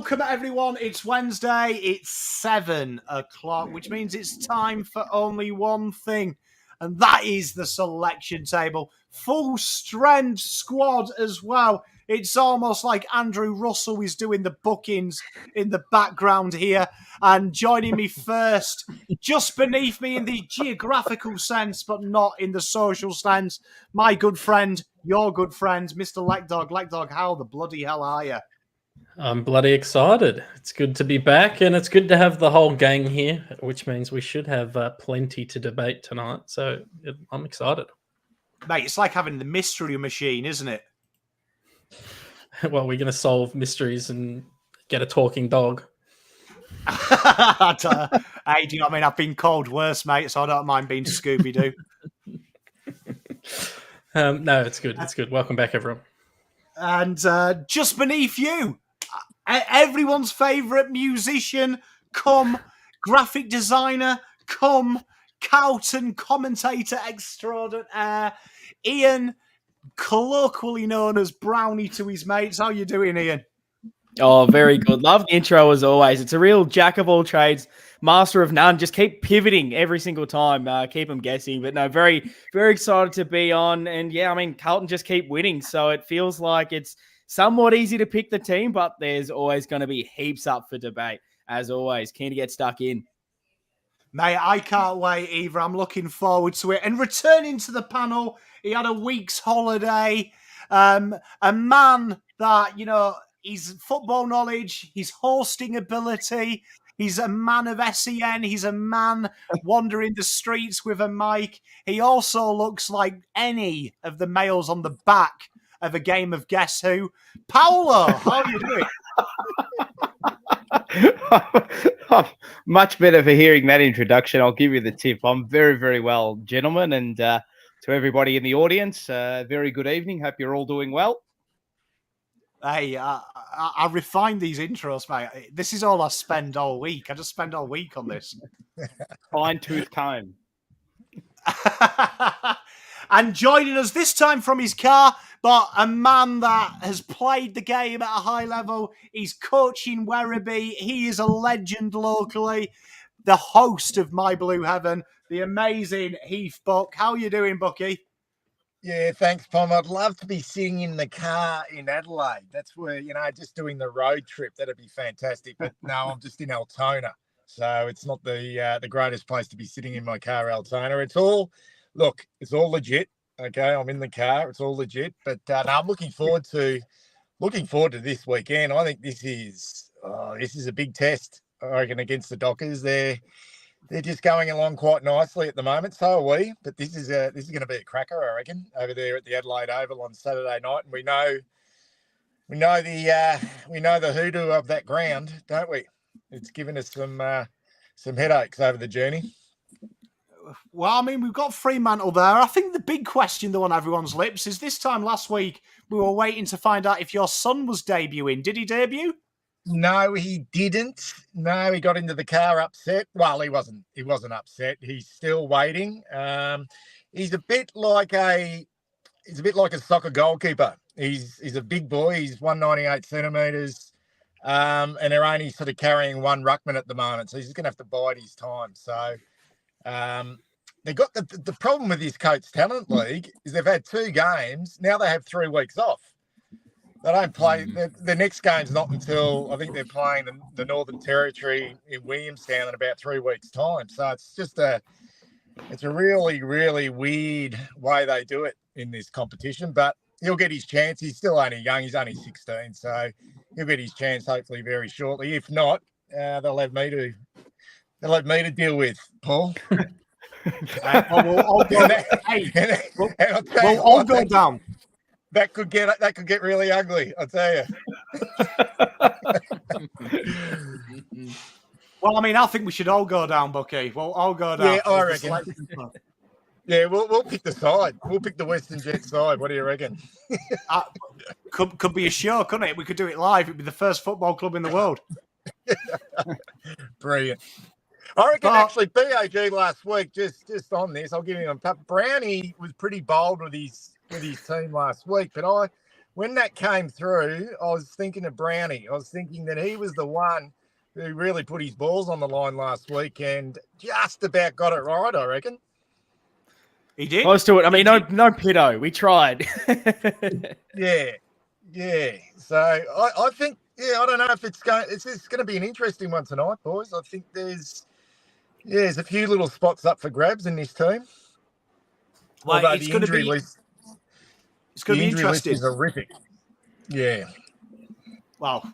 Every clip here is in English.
Welcome, everyone. It's Wednesday. It's 7 o'clock, which means it's time for only one thing, and that is the selection table. Full strength squad as well. It's almost like Andrew Russell is doing the bookings in the background here. And joining me first, just beneath me in the geographical sense, but not in the social sense, my good friend, your good friend, Mr. Legdog. Legdog, how the bloody hell are you? I'm bloody excited. It's good to be back, and it's good to have the whole gang here, which means we should have plenty to debate tonight. So I'm excited. Mate, it's like having the mystery machine, isn't it? Well, we're going to solve mysteries and get a talking dog. Hey, do you know what I mean? I've been called worse, mate, so I don't mind being Scooby-Doo. No, it's good. It's good. Welcome back, everyone. And just beneath you, everyone's favourite musician, come graphic designer, come Carlton commentator extraordinaire, Ian, colloquially known as Brownie to his mates. How you doing, Ian? Oh, very good. Love the intro as always. It's a real jack of all trades, master of none. Just keep pivoting every single time. Keep them guessing. But no, very, very excited to be on. And yeah, I mean, Carlton just keep winning. So it feels like it's somewhat easy to pick the team, but there's always going to be heaps up for debate. As always, keen to get stuck in. Mate, I can't wait either. I'm looking forward to it. And returning to the panel, he had a week's holiday. A man that, you know, his football knowledge, his hosting ability, he's a man of SEN, he's a man wandering the streets with a mic. He also looks like any of the males on the back of a game of Guess Who. Paolo, how are you doing? Much better for hearing that introduction. I'll give you the tip. I'm very, very well, gentlemen, and to everybody in the audience, very good evening. Hope you're all doing well. Hey, I refined these intros, mate. This is all I spend all week. I just spend all week on this. Fine-tooth comb. And joining us this time from his car, but a man that has played the game at a high level. He's coaching Werribee. He is a legend locally. The host of My Blue Heaven, the amazing Heath Buck. How are you doing, Bucky? Yeah, thanks, Pom. I'd love to be sitting in the car in Adelaide. That's where, you know, just doing the road trip. That'd be fantastic. But no, I'm just in Altona. So it's not the greatest place to be sitting in my car, Altona. It's all legit. Okay, I'm in the car. It's all legit. But no, I'm looking forward to this weekend. I think this is a big test, I reckon, against the Dockers. They're just going along quite nicely at the moment. So are we. But this is going to be a cracker, I reckon, over there at the Adelaide Oval on Saturday night. And we know the hoodoo of that ground, don't we? It's given us some headaches over the journey. Well, I mean, we've got Fremantle there. I think the big question, though, on everyone's lips is this time last week, we were waiting to find out if your son was debuting. Did he debut? No, he didn't. No, he got into the car upset. Well, he wasn't upset. He's still waiting. He's a bit like a soccer goalkeeper. He's a big boy. He's 198 centimetres. And they're only sort of carrying one ruckman at the moment. So he's going to have to bide his time. So they got the problem with this Coates Talent League is they've had 2 games. Now they have 3 weeks off. They don't play. The next game's not until, I think they're playing the Northern Territory in Williamstown in about 3 weeks' time. So it's just it's a really, really weird way they do it in this competition. But he'll get his chance. He's still only young. He's only 16. So he'll get his chance hopefully very shortly. If not, they'll have me to deal with, Paul. We'll all go down. That could get really ugly, I'll tell you. Well, I mean, I think we should all go down, Bucky. We'll all go down. Yeah, I reckon. Yeah, we'll pick the side. We'll pick the Western Jets side. What do you reckon? Could be a show, couldn't it? We could do it live. It'd be the first football club in the world. Brilliant. I reckon actually BAG last week, just on this, I'll give him a pep. Brownie was pretty bold with his team last week, but when that came through, I was thinking of Brownie. I was thinking that he was the one who really put his balls on the line last week and just about got it right, I reckon. He did. Close to it. I mean, no Pito. We tried. Yeah. So I think, I don't know if it's going to be an interesting one tonight, boys. I think there's a few little spots up for grabs in this team. Well, Although it's going to be interesting. Is horrific. Yeah. Well,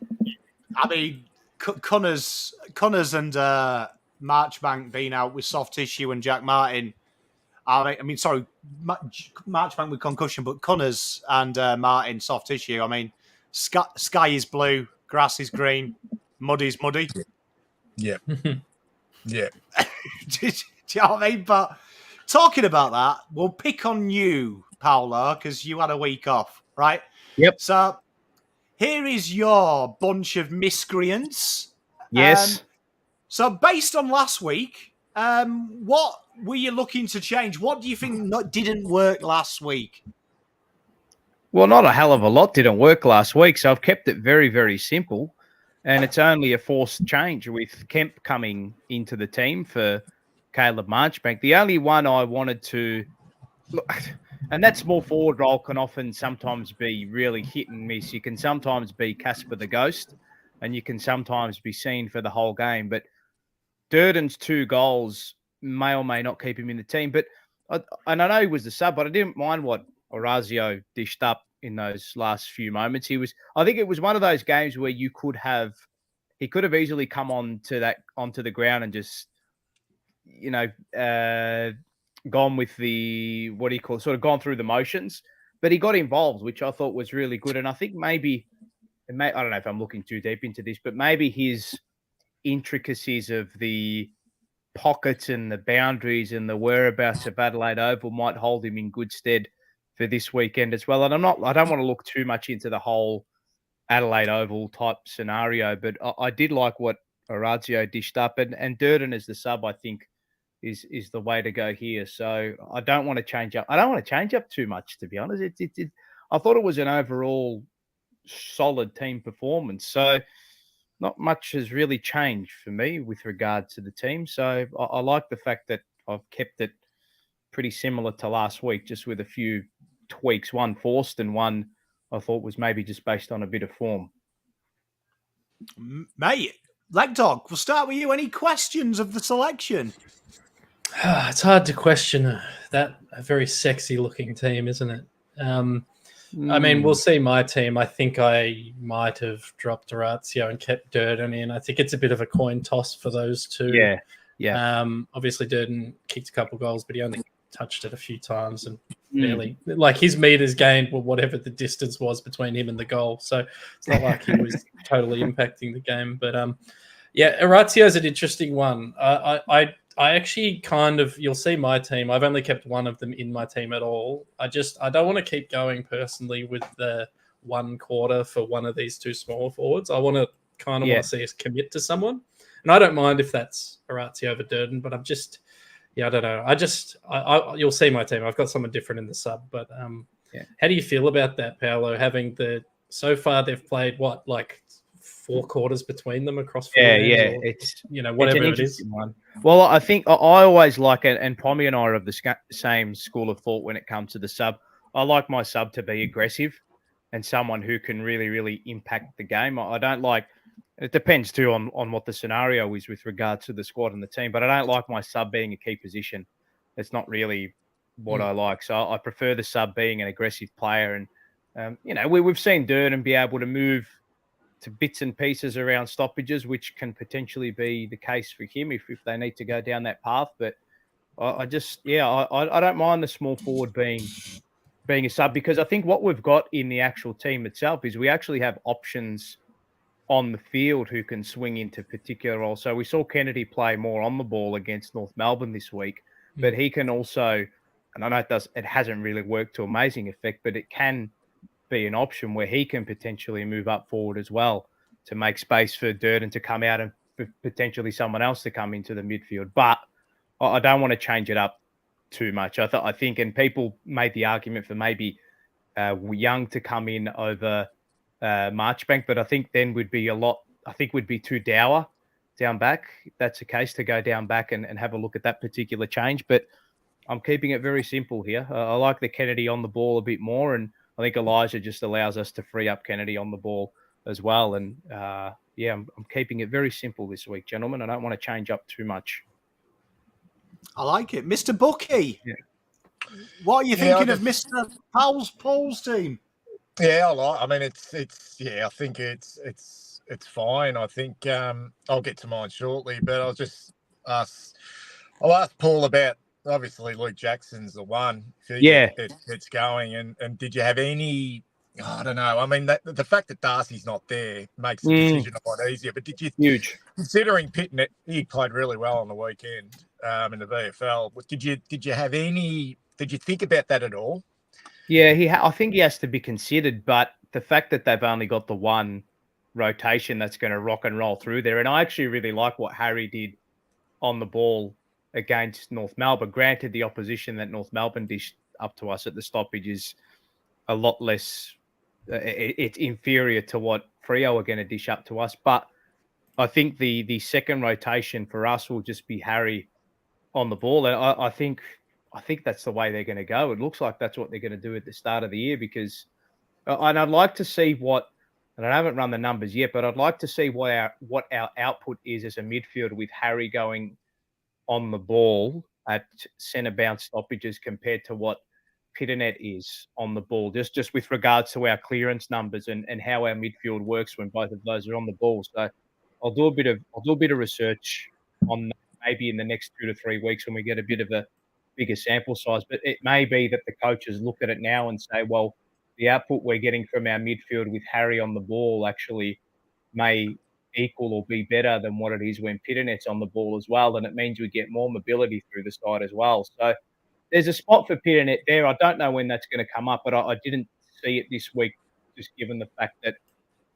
I mean, Connors and Marchbank being out with soft tissue and Jack Martin. Sorry, Marchbank with concussion, but Connors and Martin soft tissue. I mean, sky is blue, grass is green, mud is muddy. Yeah. Yeah. Do you know what I mean? But talking about that, we'll pick on you, Paolo, because you had a week off, right? Yep. So here is your bunch of miscreants. Yes. So based on last week, what were you looking to change? What do you think didn't work last week? Well, not a hell of a lot didn't work last week, so I've kept it very, very simple. And it's only a forced change with Kemp coming into the team for Caleb Marchbank. The only one I wanted to look, and that small forward role can often sometimes be really hit and miss. You can sometimes be Casper the Ghost, and you can sometimes be seen for the whole game. But Durden's 2 goals may or may not keep him in the team. But I know he was the sub, but I didn't mind what Orazio dished up in those last few moments. I think it was one of those games where he could have easily come onto the ground and just, gone with the, sort of gone through the motions, but he got involved, which I thought was really good. And I think I don't know if I'm looking too deep into this, but maybe his intricacies of the pockets and the boundaries and the whereabouts of Adelaide Oval might hold him in good stead for this weekend as well. And I don't want to look too much into the whole Adelaide Oval type scenario, but I did like what Orazio dished up, and Durden as the sub, I think, is the way to go here. So I don't want to change up. I don't want to change up too much, to be honest. I thought it was an overall solid team performance. So not much has really changed for me with regard to the team. So I like the fact that I've kept it pretty similar to last week, just with a few tweaks, one forced and one I thought was maybe just based on a bit of form. Mate, Leg Dog, we'll start with you. Any questions of the selection? It's hard to question that a very sexy looking team, isn't it? I mean, we'll see my team. I think I might have dropped Orazio and kept Durden in. I think it's a bit of a coin toss for those two. Yeah. Obviously, Durden kicked a couple goals, but he only touched it a few times and barely, like his meters gained were whatever the distance was between him and the goal. So it's not like he was totally impacting the game. But Orazio is an interesting one. I actually kind of, you'll see my team. I've only kept one of them in my team at all. I don't want to keep going personally with the 1 quarter for one of these 2 small forwards. I want to want to see us commit to someone. And I don't mind if that's Orazio over Durden, but I'm just, I don't know. You'll see my team. I've got someone different in the sub, but how do you feel about that, Paolo? So far they've played like 4 quarters between them across 4 games, or, it's whatever it is. One. Well, I think I always like it, and Pommy and I are of the same school of thought when it comes to the sub. I like my sub to be aggressive and someone who can really, really impact the game. I don't like. It depends too on what the scenario is with regard to the squad and the team, but I don't like my sub being a key position. It's not really what I like. So I prefer the sub being an aggressive player. And, we've seen Durden be able to move to bits and pieces around stoppages, which can potentially be the case for him if they need to go down that path. But I don't mind the small forward being a sub, because I think what we've got in the actual team itself is we actually have options on the field who can swing into particular roles. So we saw Kennedy play more on the ball against North Melbourne this week, but he can also, and I know it hasn't really worked to amazing effect, but it can be an option where he can potentially move up forward as well to make space for Durden to come out and potentially someone else to come into the midfield. But I don't want to change it up too much. I think, and people made the argument for maybe Young to come in over Marchbank, but I think then would be would be too dour down back. If that's the case, to go down back and have a look at that particular change. But I'm keeping it very simple here. I like the Kennedy on the ball a bit more, and I think Elijah just allows us to free up Kennedy on the ball as well. And I'm keeping it very simple this week, gentlemen. I don't want to change up too much. I like it. Mr. Bucky, Yeah. what are you thinking of Mr. Paul's team? Yeah, I mean, I think it's fine. I think I'll get to mine shortly, but I'll ask Paul about, obviously Luke Jackson's the one. It's going. And did you have any, I don't know. I mean, the fact that Darcy's not there makes the decision a lot easier. But considering Pitnet, he played really well on the weekend in the VFL. Did you think about that at all? Yeah, I think he has to be considered, but the fact that they've only got the one rotation that's going to rock and roll through there, and I actually really like what Harry did on the ball against North Melbourne. Granted, the opposition that North Melbourne dished up to us at the stoppage is a lot less, it's inferior to what Freo are going to dish up to us, but I think the second rotation for us will just be Harry on the ball, and I think that's the way they're going to go. It looks like that's what they're going to do at the start of the year, because, and I'd like to see and I haven't run the numbers yet, but I'd like to see what our output is as a midfield with Harry going on the ball at centre bounce stoppages compared to what Pitternet is on the ball, just with regards to our clearance numbers and how our midfield works when both of those are on the ball. So I'll do a bit of research on that maybe in the next 2 to 3 weeks when we get a bit of a bigger sample size. But it may be that the coaches look at it now and say, well, the output we're getting from our midfield with Harry on the ball actually may equal or be better than what it is when Pitternet's on the ball as well. And it means we get more mobility through the side as well. So there's a spot for Pitternet there. I don't know when that's going to come up, but I didn't see it this week, just given the fact that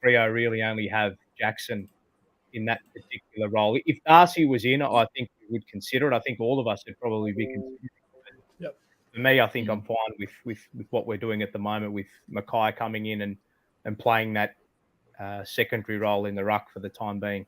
Freo really only have Jackson in that particular role. If Darcy was in, I think we would consider it. I think all of us would probably be considering it. Yep. For me, I think I'm fine with what we're doing at the moment, with Mackay coming in and playing that secondary role in the ruck for the time being.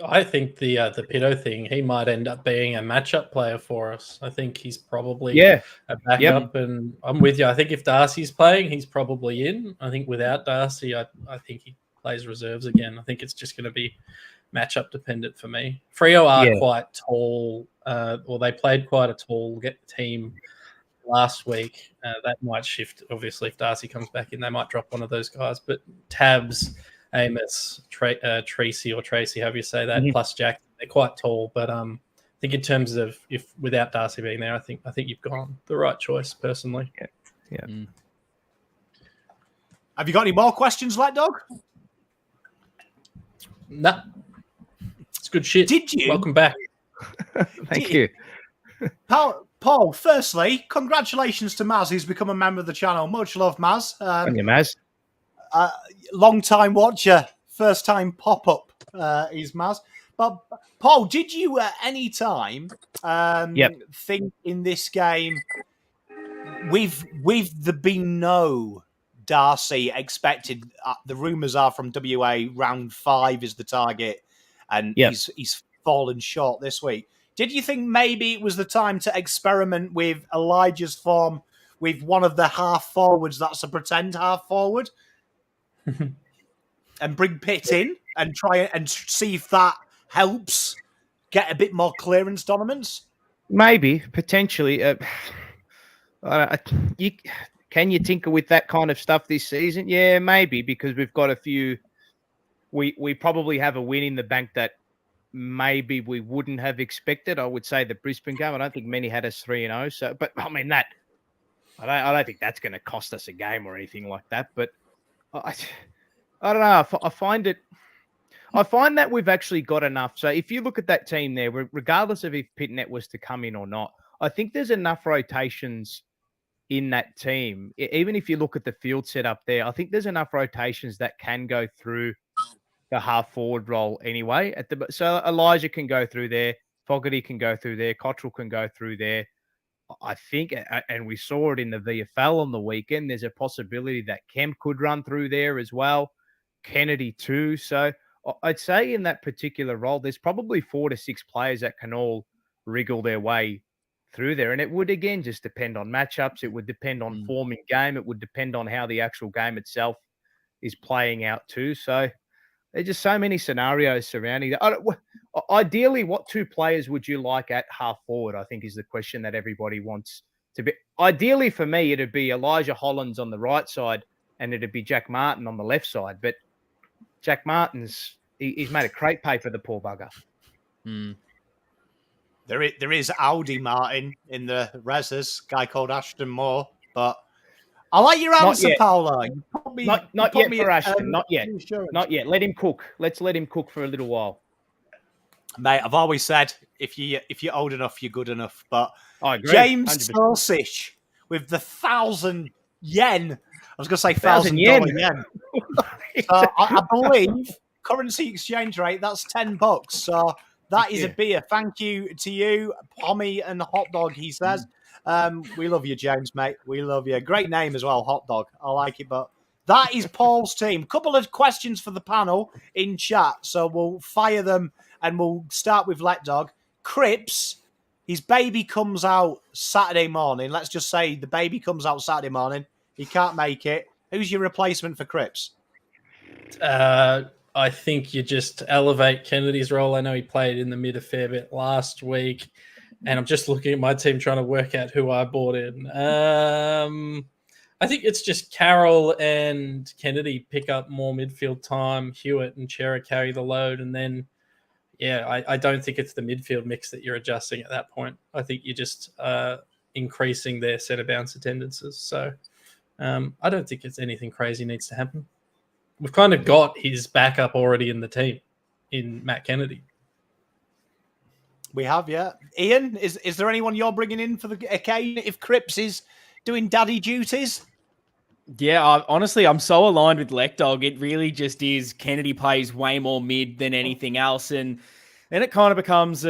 I think the Pitto thing, he might end up being a matchup player for us. I think he's probably a backup, and I'm with you. I think if Darcy's playing, he's probably in. I think without Darcy, I think he plays reserves again. I think it's just going to be matchup dependent for me. Freo are quite tall, or they played quite a tall team last week. That might shift, obviously, if Darcy comes back in. They might drop one of those guys, but Tabs, Amos, Tracy, however you say that, plus Jack, they're quite tall. But I think in terms of if without Darcy being there, I think you've gone the right choice personally. Yeah. Have you got any more questions, Let Dog? No, it's good shit. Did you? Welcome back. Thank you. Paul, firstly, congratulations to Maz, who's become a member of the channel. Much love, Maz. Thank you, Maz. Long-time watcher, first-time pop-up is Maz. But, Paul, did you at any time think in this game, with there been no Darcy expected, the rumours are from WA, round 5 is the target, and he's fallen short this week. Did you think maybe it was the time to experiment with Elijah's form with one of the half-forwards that's a pretend half-forward? And bring Pitt in and try and see if that helps get a bit more clearance dominance? Maybe, potentially. Can you tinker with that kind of stuff this season? Yeah, maybe, because we've got a few. We probably have a win in the bank that maybe we wouldn't have expected. I would say the Brisbane game. I don't think many had us 3-0. So, but I mean that. I don't think that's going to cost us a game or anything like that. But I don't know. I find that we've actually got enough. So if you look at that team there, regardless of if Pitnet was to come in or not, I think there's enough rotations in that team. Even if you look at the field setup there, I think there's enough rotations that can go through the half forward role anyway. So Elijah can go through there, Fogarty can go through there, Cottrell can go through there. I think, and we saw it in the VFL on the weekend, there's a possibility that Kemp could run through there as well. Kennedy too. So I'd say in that particular role, there's probably 4 to 6 players that can all wriggle their way through there. And it would, again, just depend on matchups. It would depend on form in game. It would depend on how the actual game itself is playing out too. So there's just so many scenarios surrounding that. Ideally, what 2 players would you like at half forward, I think is the question that everybody wants to be. Ideally, for me, it'd be Elijah Hollands on the right side and it'd be Jack Martin on the left side. But Jack Martin's, he's made a crate pay for the poor bugger. There is Audi Martin in the Reses, guy called Ashton Moore, but I like your answer, Paolo. Not yet for Ashton. Not yet. Not yet. Let him cook. Let's let him cook for a little while. Mate, I've always said if you're old enough, you're good enough. But I agree, James 100%. Sausage with the 1,000 yen. I was going to say $1,000 yen. So I believe currency exchange rate, that's $10. So that is a beer. Thank you to you, Pommy and Hot Dog, he says. We love you, James, mate. We love you. Great name as well, Hot Dog. I like it, but that is Paul's team. Couple of questions for the panel in chat, so we'll fire them and we'll start with Let Dog. Cripps, his baby comes out Saturday morning. Let's just say the baby comes out Saturday morning. He can't make it. Who's your replacement for Cripps? I think you just elevate Kennedy's role. I know he played in the mid a fair bit last week, and I'm just looking at my team trying to work out who I bought in. I think it's just Carroll and Kennedy pick up more midfield time. Hewitt and Chera carry the load, and then, I don't think it's the midfield mix that you're adjusting at that point. I think you're just increasing their centre bounce attendances. So I don't think it's anything crazy needs to happen. We've kind of got his backup already in the team in Matt Kennedy. We have, yeah. Ian, is there anyone you're bringing in for the occasion if Cripps is doing daddy duties? Yeah, honestly, I'm so aligned with Lekdog. It really just is Kennedy plays way more mid than anything else. And then it kind of becomes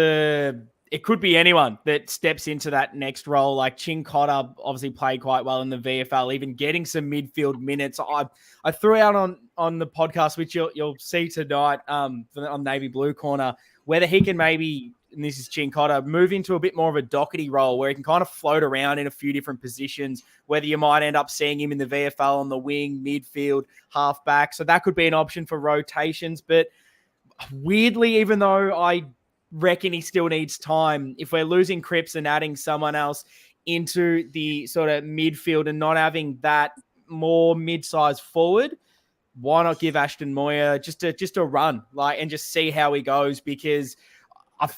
it could be anyone that steps into that next role. Like Chin Cotter obviously played quite well in the VFL, even getting some midfield minutes. I threw out on the podcast, which you'll see tonight on Navy Blue Corner, whether he can maybe, and this is Chin Cotter, move into a bit more of a Doherty role where he can kind of float around in a few different positions, whether you might end up seeing him in the VFL on the wing, midfield, half back. So that could be an option for rotations. But weirdly, even though I reckon he still needs time, if we're losing Cripps and adding someone else into the sort of midfield and not having that more mid-sized forward, why not give Ashton Moyer just a run, and just see how he goes? Because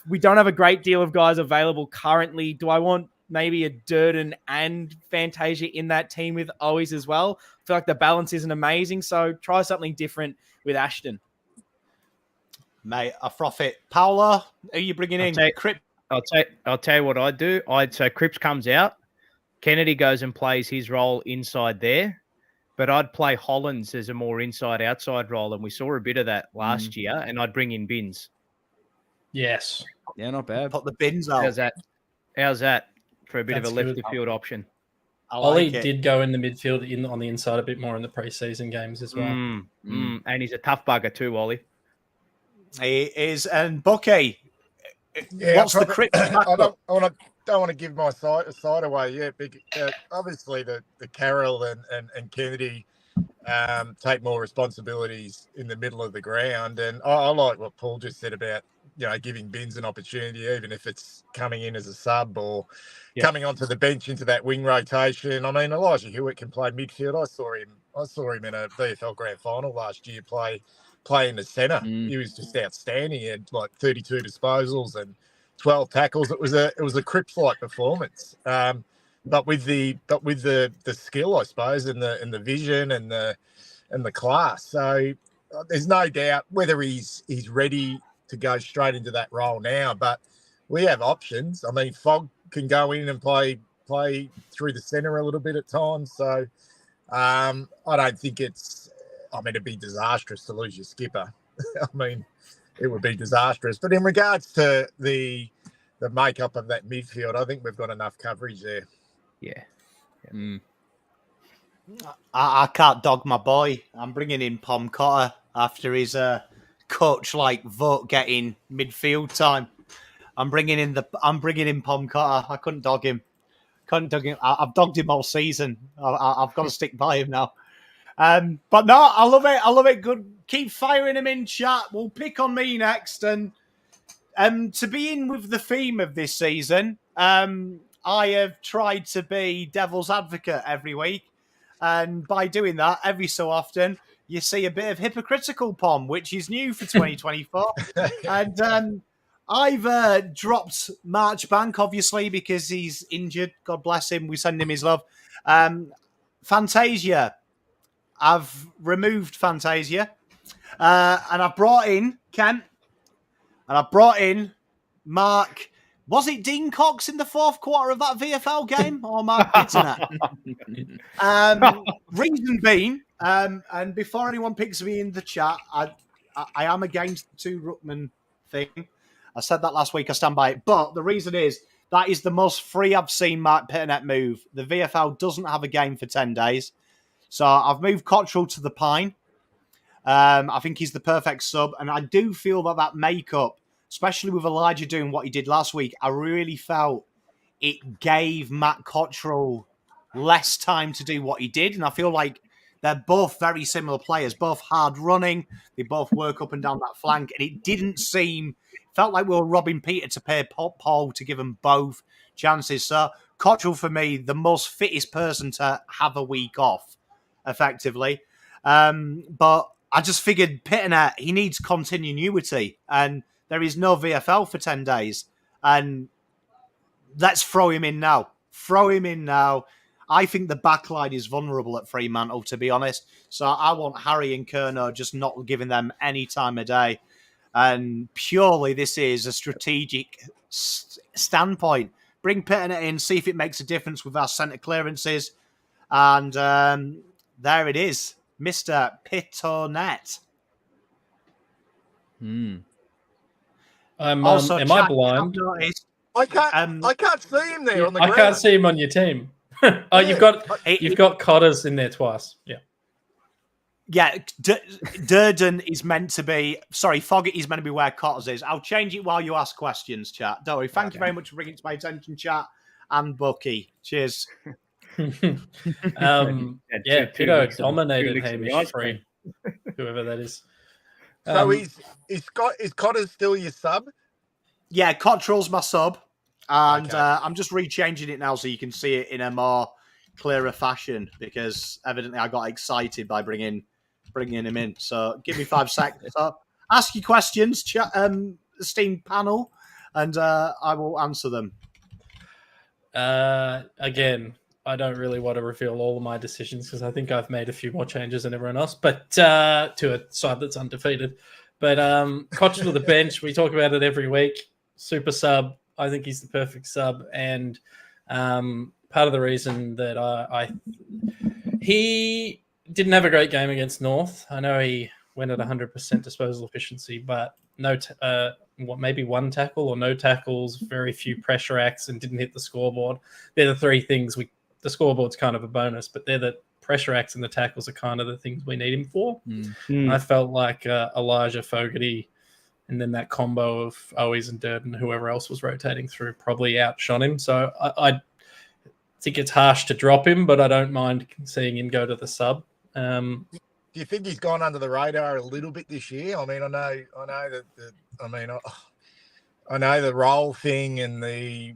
we don't have a great deal of guys available currently. Do I want maybe a Durden and Fantasia in that team with Owies as well? I feel like the balance isn't amazing, so try something different with Ashton. Mate, I froth it. Paolo, who are you bringing in? Cripps. I'll tell you what I'd do. So Cripps comes out. Kennedy goes and plays his role inside there. But I'd play Hollands as a more inside-outside role, and we saw a bit of that last year, and I'd bring in Binns. Yes. Yeah, not bad. Put the Bins out. How's that for a bit That's of a left good. field option? Ollie did go in the midfield on the inside a bit more in the preseason games as well. And he's a tough bugger too, Ollie. He is. And Bucky, what's the Cripps? I don't want to give my side away yet. But, obviously, the Carroll and Kennedy take more responsibilities in the middle of the ground. And I like what Paul just said about, giving Binns an opportunity, even if it's coming in as a sub or coming onto the bench into that wing rotation. I mean, Elijah Hewitt can play midfield. I saw him in a VFL Grand Final last year play in the centre. He was just outstanding. He had like 32 disposals and 12 tackles. It was a Cripps-like performance. But with the skill, I suppose, and the vision and the class. So there's no doubt whether he's ready to go straight into that role now. But we have options. I mean, Fogg can go in and play through the centre a little bit at times. So I don't think it'd be disastrous to lose your skipper. I mean, it would be disastrous. But in regards to the the makeup of that midfield. I think we've got enough coverage there. Yeah. I can't dog my boy. I'm bringing in Pom Cotter after his coach vote getting midfield time. I'm bringing in Pom Cotter. I couldn't dog him. I've dogged him all season. I've got to stick by him now. But no, I love it. I love it. Good. Keep firing him in chat. We'll pick on me next. And to be in with the theme of this season, I have tried to be devil's advocate every week. And by doing that, every so often, you see a bit of hypocritical Pom, which is new for 2024. And I've dropped Marchbank, obviously, because he's injured. God bless him. We send him his love. Fantasia. I've removed Fantasia. And I've brought in Kent. And I've brought in Mark. Was it Dean Cox in the fourth quarter of that VFL game? Or Mark Pitternet? Reason being, and before anyone picks me in the chat, I am against the 2 ruckman thing. I said that last week. I stand by it. But the reason is that is the most free I've seen Mark Pitternet move. The VFL doesn't have a game for 10 days. So I've moved Cottrell to the Pine. I think he's the perfect sub. And I do feel that makeup, especially with Elijah doing what he did last week, I really felt it gave Matt Cottrell less time to do what he did. And I feel like they're both very similar players, both hard running. They both work up and down that flank. And it didn't seem, felt like we were robbing Peter to pay Paul to give them both chances. So Cottrell, for me, the most fittest person to have a week off, effectively. But I just figured Pitternet, he needs continuity. And there is no VFL for 10 days. And let's throw him in now. I think the backline is vulnerable at Fremantle, to be honest. So I want Harry and Kerno just not giving them any time of day. And purely this is a strategic standpoint. Bring Pitternet in, see if it makes a difference with our centre clearances. And there it is, Mr. Pitternet. Am I blind? I can't see him there on the ground. I can't see him on your team. You've got Cotters in there twice. Yeah, Durden is meant to be... Sorry, Foggett is meant to be where Cotters is. I'll change it while you ask questions, chat. Don't worry. Thank you very much for bringing it to my attention, chat. And Bucky. Cheers. Peter dominated Hamish Free, whoever that is. So is Cotters still your sub? Yeah, Cottrell's my sub. And okay. I'm just rechanging it now so you can see it in a more clearer fashion because evidently I got excited by bringing him in. So give me 5 seconds. So ask your questions, esteemed panel, and I will answer them. Again, I don't really want to reveal all of my decisions because I think I've made a few more changes than everyone else, but to a side that's undefeated. But Cottrell to the bench, we talk about it every week. Super sub. I think he's the perfect sub. And part of the reason that he didn't have a great game against North. I know he went at 100% disposal efficiency, but maybe 1 tackle or no tackles, very few pressure acts, and didn't hit the scoreboard. They're the 3 things the scoreboard's kind of a bonus, but they're the pressure acts and the tackles are kind of the things we need him for. I felt like Elijah Fogarty and then that combo of Owies and Durden, whoever else was rotating through, probably outshone him. So I think it's harsh to drop him, but I don't mind seeing him go to the sub. Do you think he's gone under the radar a little bit this year? I mean, I know the role thing and the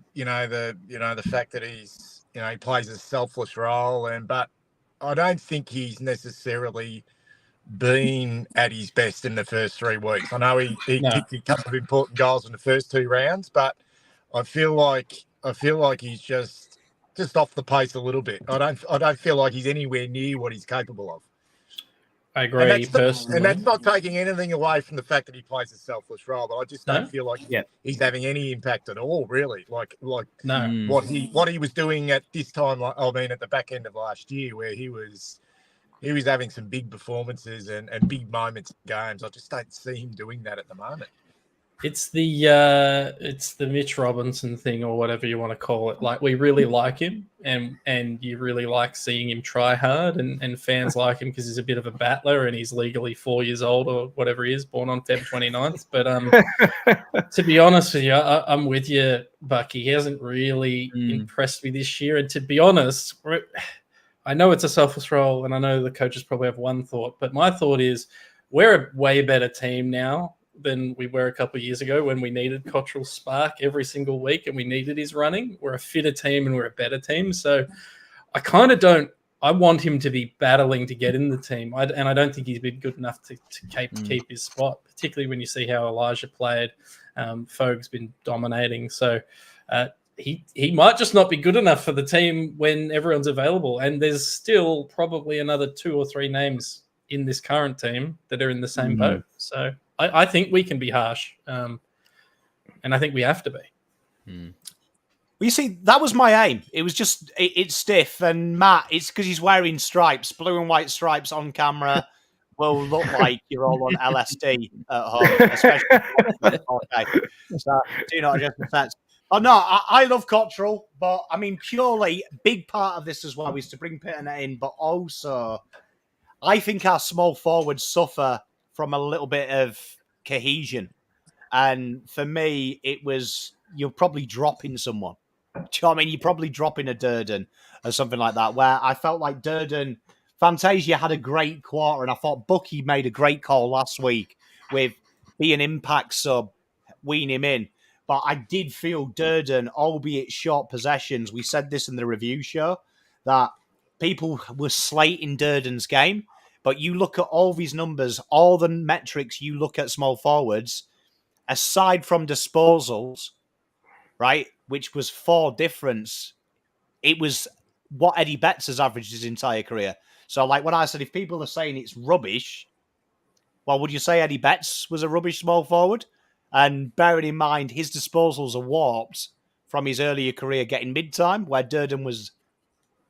fact that he's, he plays a selfless role, but I don't think he's necessarily been at his best in the first 3 weeks. I know he kicked a couple of important goals in the first 2 rounds, but I feel like he's just off the pace a little bit. I don't feel like he's anywhere near what he's capable of. I agree personally. And that's not taking anything away from the fact that he plays a selfless role, but I just don't feel like he's having any impact at all, really. Like what he was doing at this time, at the back end of last year, where he was having some big performances and big moments in games. I just don't see him doing that at the moment. It's the Mitch Robinson thing, or whatever you want to call it. Like, we really like him, and you really like seeing him try hard, and fans like him because he's a bit of a battler, and he's legally 4 years old or whatever he is, born on Feb 29th. But to be honest with you, I'm with you, Bucky. He hasn't really impressed me this year, and to be honest, I know it's a selfish role, and I know the coaches probably have one thought, but my thought is we're a way better team now than we were a couple of years ago when we needed Cottrell's spark every single week and we needed his running. We're a fitter team and we're a better team. So I kind of don't – I want him to be battling to get in the team. And I don't think he's been good enough to keep his spot, particularly when you see how Elijah played. Fogue's been dominating. So he might just not be good enough for the team when everyone's available. And there's still probably another 2 or 3 names in this current team that are in the same boat. So – I think we can be harsh, and I think we have to be. Well, you see, that was my aim. It was just, it's stiff, and Matt, it's because he's wearing stripes, blue and white stripes on camera, will look like you're all on LSD at home, especially. Okay, so do not adjust the fence. Oh, no, I love Cottrell, but, I mean, purely, big part of this as well is to bring Pitternet in, but also, I think our small forwards suffer from a little bit of cohesion. And for me, it was, you're probably dropping someone. Do you know what I mean? You're probably dropping a Durden or something like that, where I felt like Durden, Fantasia had a great quarter, and I thought Bucky made a great call last week with being impact sub, wean him in. But I did feel Durden, albeit short possessions, we said this in the review show, that people were slating Durden's game. But you look at all these numbers, all the metrics you look at small forwards, aside from disposals, right, which was 4 difference, it was what Eddie Betts has averaged his entire career. So, like when I said, if people are saying it's rubbish, well, would you say Eddie Betts was a rubbish small forward? And bearing in mind, his disposals are warped from his earlier career getting mid-time, where Durden was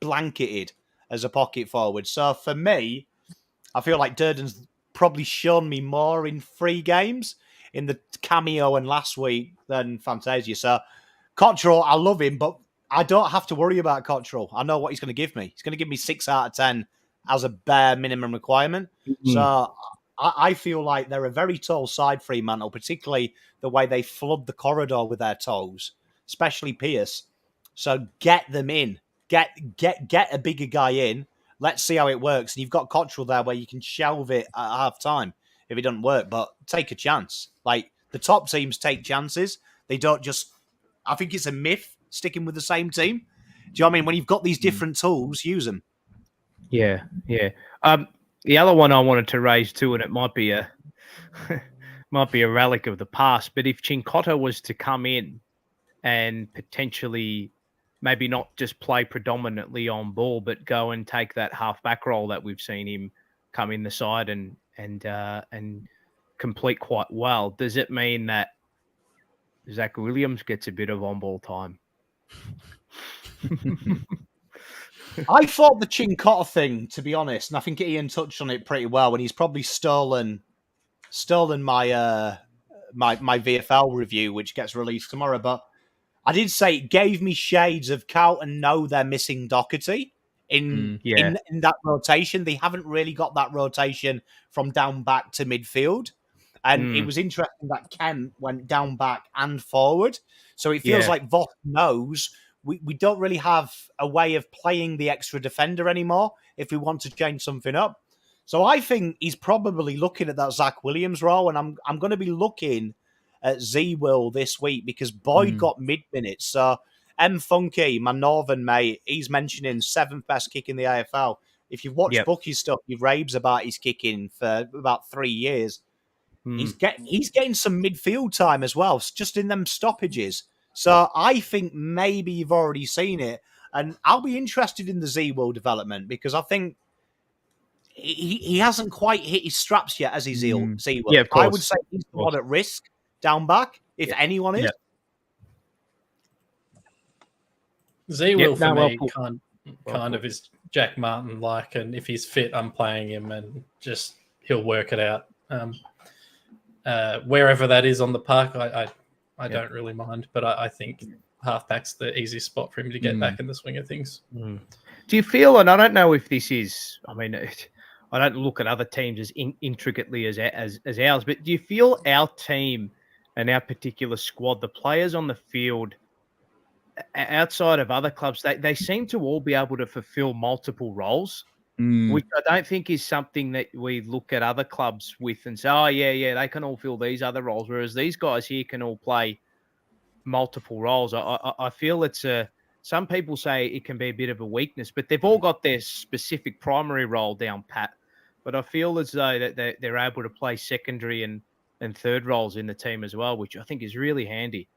blanketed as a pocket forward. So, for me, I feel like Durden's probably shown me more in 3 games in the cameo and last week than Fantasia. So, Cottrell, I love him, but I don't have to worry about Cottrell. I know what he's going to give me. He's going to give me 6 out of 10 as a bare minimum requirement. So, I feel like they're a very tall side, Fremantle, particularly the way they flood the corridor with their toes, especially Pierce. So, get them in. Get a bigger guy in. Let's see how it works. And you've got Cottrell there where you can shelve it at half time if it doesn't work, but take a chance. Like, the top teams take chances. They don't just, I think it's a myth sticking with the same team. Do you know what I mean? When you've got these different tools, use them. Yeah. The other one I wanted to raise too, and it might be a relic of the past, but if Cincotta was to come in and potentially maybe not just play predominantly on ball, but go and take that half-back role that we've seen him come in the side and complete quite well. Does it mean that Zach Williams gets a bit of on-ball time? I thought the Cincotta thing, to be honest, and I think Ian touched on it pretty well, and he's probably stolen my my VFL review, which gets released tomorrow, but I did say it gave me shades of Carlton know they're missing Doherty in that rotation. They haven't really got that rotation from down back to midfield. And it was interesting that Kent went down back and forward. So it feels like Voss knows we don't really have a way of playing the extra defender anymore if we want to change something up. So I think he's probably looking at that Zach Williams role, and I'm going to be looking at Z-Will this week because Boyd got mid-minutes. So M. Funky, my northern mate, he's mentioning 7th best kick in the AFL. If you've watched Bucky's stuff, he raves about his kicking for about 3 years. He's getting some midfield time as well, just in them stoppages. So I think maybe you've already seen it. And I'll be interested in the Z-Will development because I think he hasn't quite hit his straps yet as his Z-Will. Yeah, of course. I would say he's the one at risk down back, if anyone is. Z-Will for me kind of is Jack Martin like, and if he's fit, I'm playing him and just he'll work it out. wherever that is on the park, I don't really mind. But I think halfback's the easiest spot for him to get back in the swing of things. Do you feel, and I don't know if this is, I mean, I don't look at other teams as intricately as ours, but do you feel our team and our particular squad, the players on the field, outside of other clubs, they seem to all be able to fulfill multiple roles, which I don't think is something that we look at other clubs with and say, oh, yeah, they can all fill these other roles, whereas these guys here can all play multiple roles. I feel it's some people say it can be a bit of a weakness, but they've all got their specific primary role down pat. But I feel as though that they're able to play secondary and third roles in the team as well, which I think is really handy.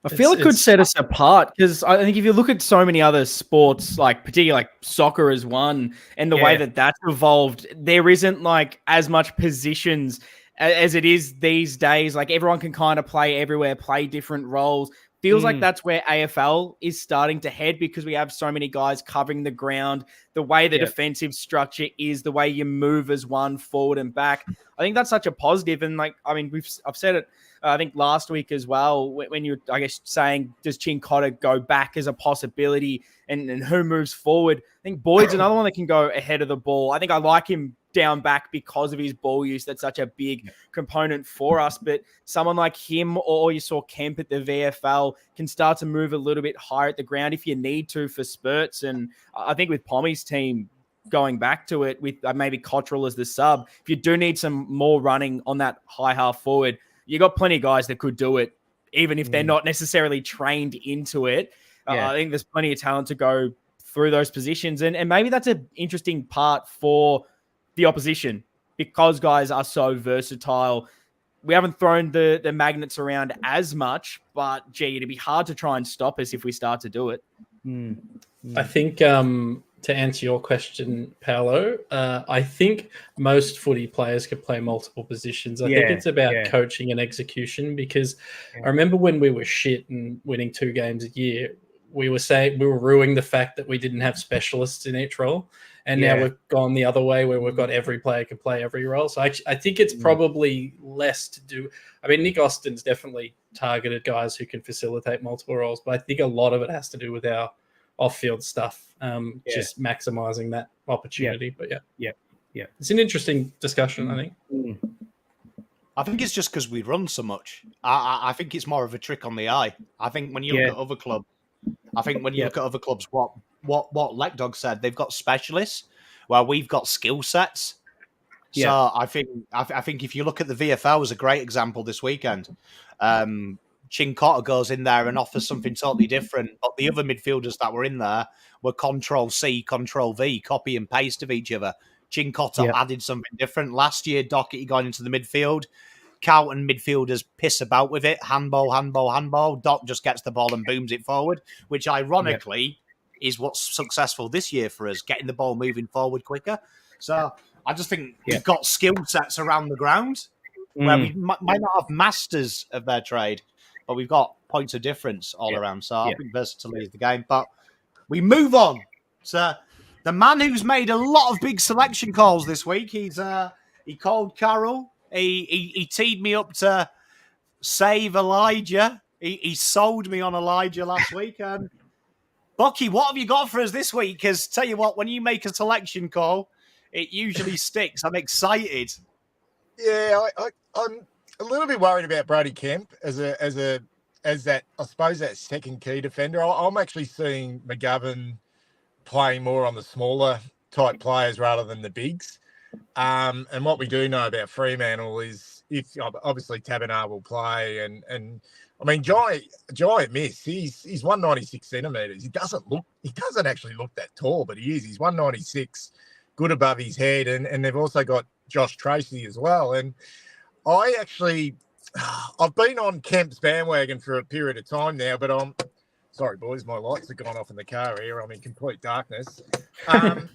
I feel it could set us apart because I think if you look at so many other sports, like particularly like soccer as one, and the way that that's evolved, there isn't like as much positions as it is these days. Like everyone can kind of play everywhere, play different roles. Feels like that's where AFL is starting to head because we have so many guys covering the ground, the way the defensive structure is, the way you move as one forward and back. I think that's such a positive. And like, I mean, I've said it, I think last week as well, when you're, I guess, saying, does Chincotta go back as a possibility and who moves forward? I think Boyd's another one that can go ahead of the ball. I think I like him down back because of his ball use. That's such a big component for us. But someone like him, or you saw Kemp at the VFL, can start to move a little bit higher at the ground if you need to for spurts. And I think with Pommy's team going back to it with maybe Cottrell as the sub, if you do need some more running on that high half forward, you got plenty of guys that could do it, even if they're not necessarily trained into it. I think there's plenty of talent to go through those positions. And maybe that's an interesting part for the opposition because guys are so versatile. We haven't thrown the magnets around as much, but gee, it'd be hard to try and stop us if we start to do it. I think to answer your question, Paolo, I think most footy players could play multiple positions. I think it's about coaching and execution because I remember when we were shit and winning 2 games a year, we were saying we were ruining the fact that we didn't have specialists in each role. And now we've gone the other way where we've got every player can play every role. So I think it's probably less to do. I mean, Nick Austin's definitely targeted guys who can facilitate multiple roles, but I think a lot of it has to do with our off-field stuff, just maximizing that opportunity. But it's an interesting discussion, I think. I think it's just because we run so much. I think it's more of a trick on the eye. I think when you look at other clubs, what Lek Dog said, they've got specialists where we've got skill sets. So I think if you look at the VFL as a great example this weekend, Chincotta goes in there and offers something totally different. But the other midfielders that were in there were Control C, Control V, copy and paste of each other. Chincotta added something different. Last year, Doherty going into the midfield. Carlton midfielders piss about with it. Handball. Doc just gets the ball and booms it forward, which ironically is what's successful this year for us, getting the ball moving forward quicker. So I just think we've got skill sets around the ground where we might not have masters of their trade, but we've got points of difference all around. So I think versatility is the game. But we move on to the man who's made a lot of big selection calls this week. He called Carroll. He teed me up to save Elijah. He sold me on Elijah last week. And Bucky, what have you got for us this week? Because tell you what, when you make a selection call, it usually sticks. I'm excited. Yeah, I'm a little bit worried about Brody Kemp as that, I suppose, that second key defender. I'm actually seeing McGovern playing more on the smaller type players rather than the bigs. And what we do know about Fremantle is if obviously Tabernar will play and I mean giant miss. He's 196 centimeters. He doesn't actually look that tall, but he is. He's 196, good above his head, and they've also got Josh Tracy as well. And I've been on Kemp's bandwagon for a period of time now, but sorry, boys, my lights have gone off in the car here. I'm in complete darkness. I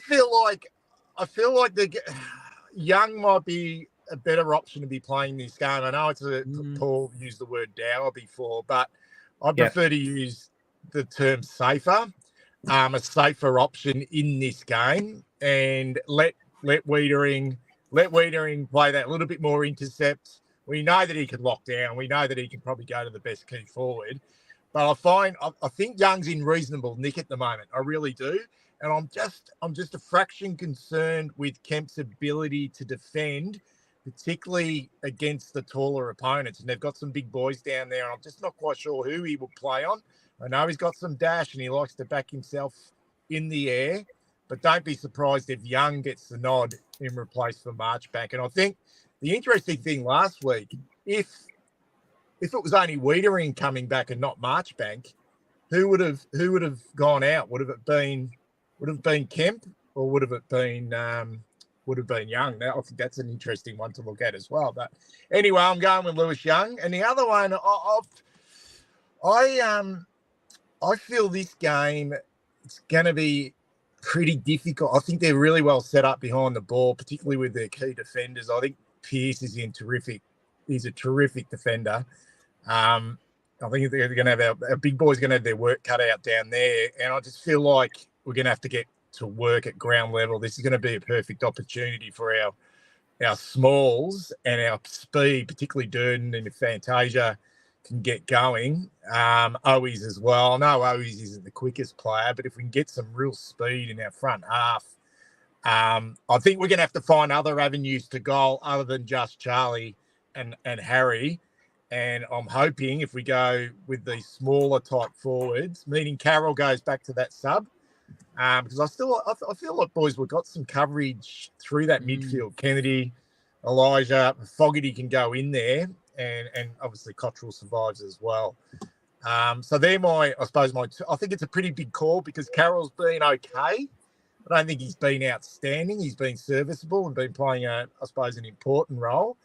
feel like the Young might be a better option to be playing this game. I know Paul used the word dour before, but I prefer to use the term safer, a safer option in this game, and let Wiedering let Wiedering play that little bit more intercept. We know that he can lock down. We know that he can probably go to the best key forward. But I think Young's in reasonable nick at the moment. I really do. And I'm just a fraction concerned with Kemp's ability to defend, particularly against the taller opponents. And they've got some big boys down there. And I'm just not quite sure who he will play on. I know he's got some dash and he likes to back himself in the air. But don't be surprised if Young gets the nod in replace for Marchbank. And I think the interesting thing last week, if it was only Wiedering coming back and not Marchbank, who would have gone out? Would it have been Kemp or would it been Young? Now I think that's an interesting one to look at as well. But anyway, I'm going with Lewis Young. And the other one, I feel this game it's going to be pretty difficult. I think they're really well set up behind the ball, particularly with their key defenders. I think Pearce is he's a terrific defender. I think they're going to have our big boys going to have their work cut out down there. And I just feel like we're going to have to get to work at ground level. This is going to be a perfect opportunity for our smalls and our speed, particularly Durden and if Fantasia can get going. Owies as well. I know Owies isn't the quickest player, but if we can get some real speed in our front half, I think we're going to have to find other avenues to goal other than just Charlie and Harry. And I'm hoping if we go with these smaller type forwards, meaning Carroll goes back to that sub, because I feel like, boys, we've got some coverage through that midfield. Kennedy, Elijah, Fogarty can go in there, and obviously Cottrell survives as well. So they're I think it's a pretty big call because Carroll's been okay. I don't think he's been outstanding. He's been serviceable and been playing, an important role.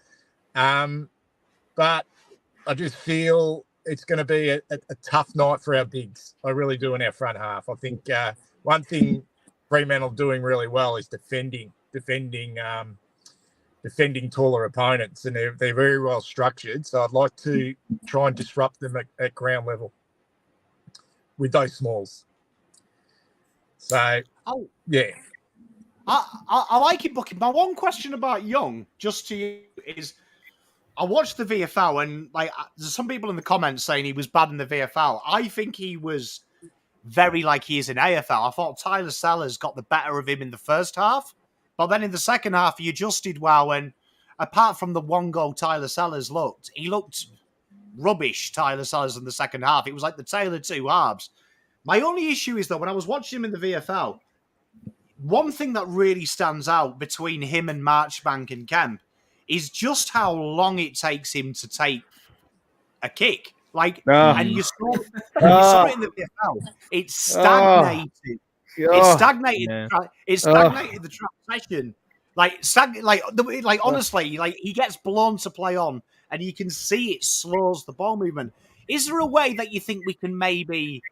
But I just feel it's going to be a tough night for our bigs. I really do in our front half. I think one thing Fremantle doing really well is defending taller opponents, and they're very well structured. So I'd like to try and disrupt them at ground level with those smalls. So, yeah. I like it, Bucky. My one question about Young, just to you, is I watched the VFL and there's some people in the comments saying he was bad in the VFL. I think he was very like he is in AFL. I thought Tyler Sellers got the better of him in the first half, but then in the second half he adjusted well. And apart from the one goal Tyler Sellers he looked rubbish. Tyler Sellers in the second half, it was like the tale of two halves. My only issue is that when I was watching him in the VFL, one thing that really stands out between him and Marchbank and Kemp is just how long it takes him to take a kick. And you saw it in the VFL. It stagnated. It stagnated the transition. Honestly, he gets blown to play on, and you can see it slows the ball movement. Is there a way that you think we can maybe,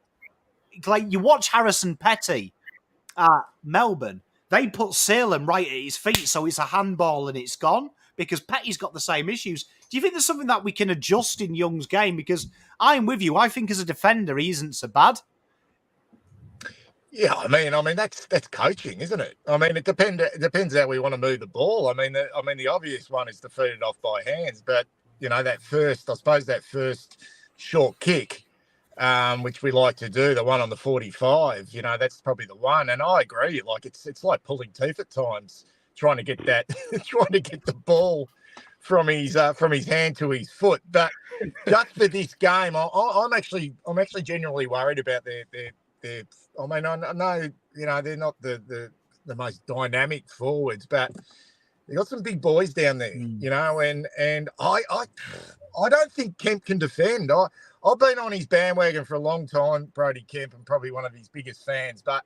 you watch Harrison Petty at Melbourne, they put Salem right at his feet, so it's a handball and it's gone, because Petty's got the same issues. Do you think there's something that we can adjust in Young's game? Because I'm with you. I think as a defender, he isn't so bad. Yeah, I mean that's coaching, isn't it? I mean, it depends how we want to move the ball. I mean the obvious one is to feed it off by hands, but that first short kick, which we like to do, the one on the 45, that's probably the one. And I agree, it's like pulling teeth at times, trying to get the ball from his hand to his foot. But just for this game, I'm actually genuinely worried about their. I mean, I know they're not the most dynamic forwards, but they got some big boys down there, and I don't think Kemp can defend. I've been on his bandwagon for a long time, Brodie Kemp. I'm probably one of his biggest fans, but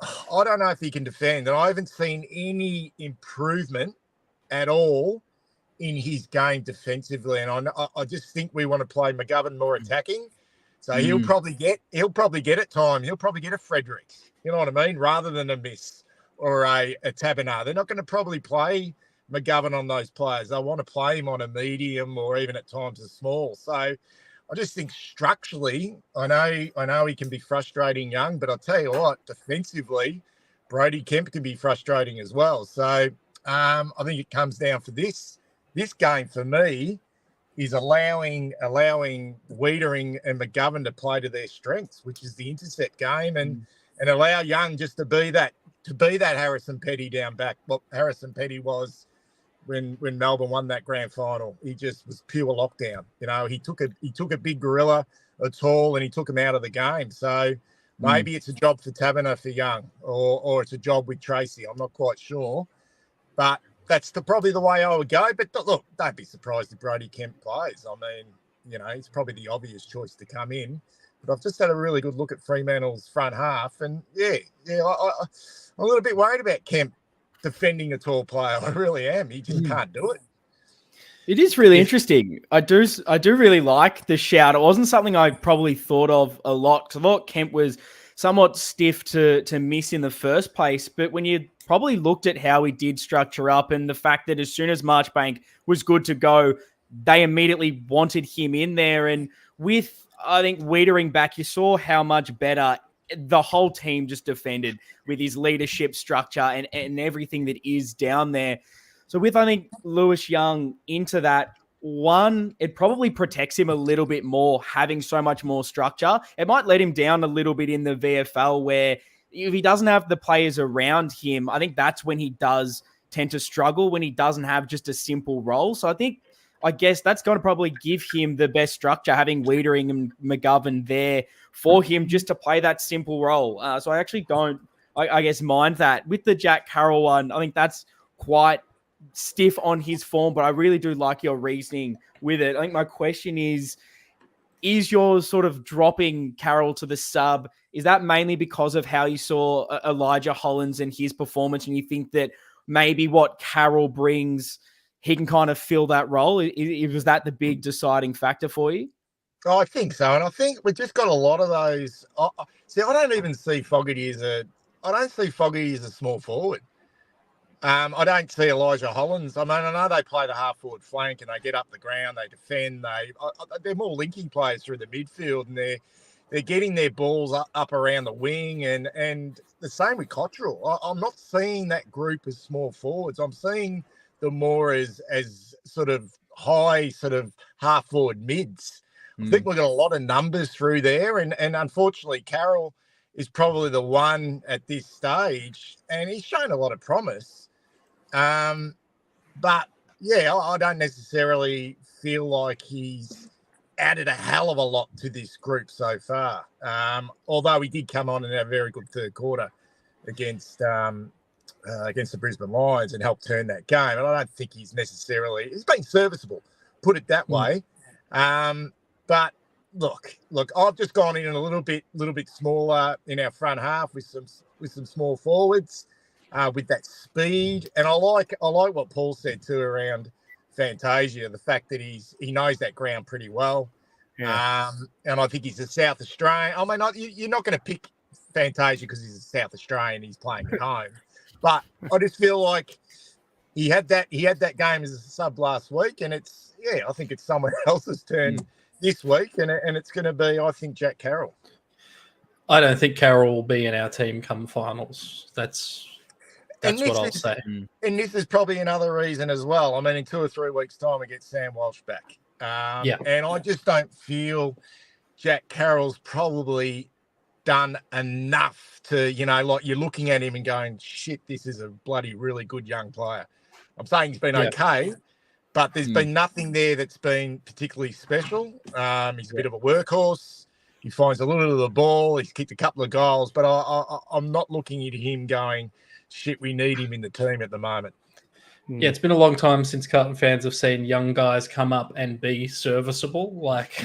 I don't know if he can defend. And I haven't seen any improvement at all in his game defensively. And I just think we want to play McGovern more attacking. So he'll probably get at time. He'll probably get a Fredericks, you know what I mean, rather than a Miss or a Tabernar. They're not going to probably play McGovern on those players. They want to play him on a medium or even at times a small. So I just think structurally, I know he can be frustrating, Young, but I'll tell you what, defensively, Brodie Kemp can be frustrating as well. So I think it comes down for this. This game for me is allowing Whittaker and McGovern to play to their strengths, which is the intercept game, and allow Young just to be that Harrison Petty down back. What Harrison Petty was when Melbourne won that grand final. He just was pure lockdown. You know, he took a big gorilla, a tall, and he took him out of the game. So maybe it's a job for Taberner for Young, or it's a job with Tracy. I'm not quite sure, but that's probably the way I would go. But look, don't be surprised if Brody Kemp plays. I mean, you know, he's probably the obvious choice to come in. But I've just had a really good look at Fremantle's front half, and I'm a little bit worried about Kemp defending a tall player. I really am. He just can't do it. It is really interesting. I do really like the shout. It wasn't something I probably thought of a lot, because I thought Kemp was somewhat stiff to miss in the first place. But when you probably looked at how he did structure up, and the fact that as soon as Marchbank was good to go, they immediately wanted him in there. And with, I think, Whittaker back, you saw how much better the whole team just defended with his leadership structure and everything that is down there. So with, I think, Lewis Young into that, one, it probably protects him a little bit more, having so much more structure. It might let him down a little bit in the VFL, where if he doesn't have the players around him, I think that's when he does tend to struggle, when he doesn't have just a simple role. So I guess that's going to probably give him the best structure, having Whittaker and McGovern there for him just to play that simple role. So I actually don't, I guess, mind that. With the Jack Carroll one, I think that's quite stiff on his form, but I really do like your reasoning with it. I think my question is yours sort of dropping Carroll to the sub, is that mainly because of how you saw Elijah Hollins and his performance, and you think that maybe what Carroll brings, he can kind of fill that role? Was that the big deciding factor for you? Oh, I think so. And I think we've just got a lot of those. See, I don't even see Fogarty as a small forward. I don't see Elijah Hollins. I mean, I know they play the half-forward flank and they get up the ground, they defend. They're more linking players through the midfield, and they're getting their balls up around the wing, and the same with Cottrell. I'm not seeing that group as small forwards. I'm seeing them more as sort of high, sort of half-forward mids. I think we've got a lot of numbers through there, and unfortunately, Carroll is probably the one at this stage, and he's shown a lot of promise. But yeah, I don't necessarily feel like he's added a hell of a lot to this group so far. Although he did come on and have a very good third quarter against the Brisbane Lions and help turn that game. And I don't think he's been serviceable, put it that way. But look, I've just gone in a little bit smaller in our front half with some small forwards, with that speed. And I like what Paul said too around Fantasia, the fact that he knows that ground pretty well. Yeah. And I think he's a South Australian. I mean, you're not going to pick Fantasia because he's a South Australian, he's playing at home. But I just feel like he had that game as a sub last week, and I think it's someone else's turn this week, and it's going to be, I think, Jack Carroll. I don't think Carroll will be in our team come finals. That's what I'll say. And this is probably another reason as well. I mean, in 2 or 3 weeks' time, we get Sam Walsh back. And I just don't feel Jack Carroll's probably done enough to, like you're looking at him and going, shit, this is a bloody really good young player. I'm saying he's been okay, but there's been nothing there that's been particularly special. He's a bit of a workhorse. He finds a little of the ball. He's kicked a couple of goals, but I'm not looking at him going, shit, we need him in the team at the moment. Yeah, it's been a long time since Carlton fans have seen young guys come up and be serviceable. Like,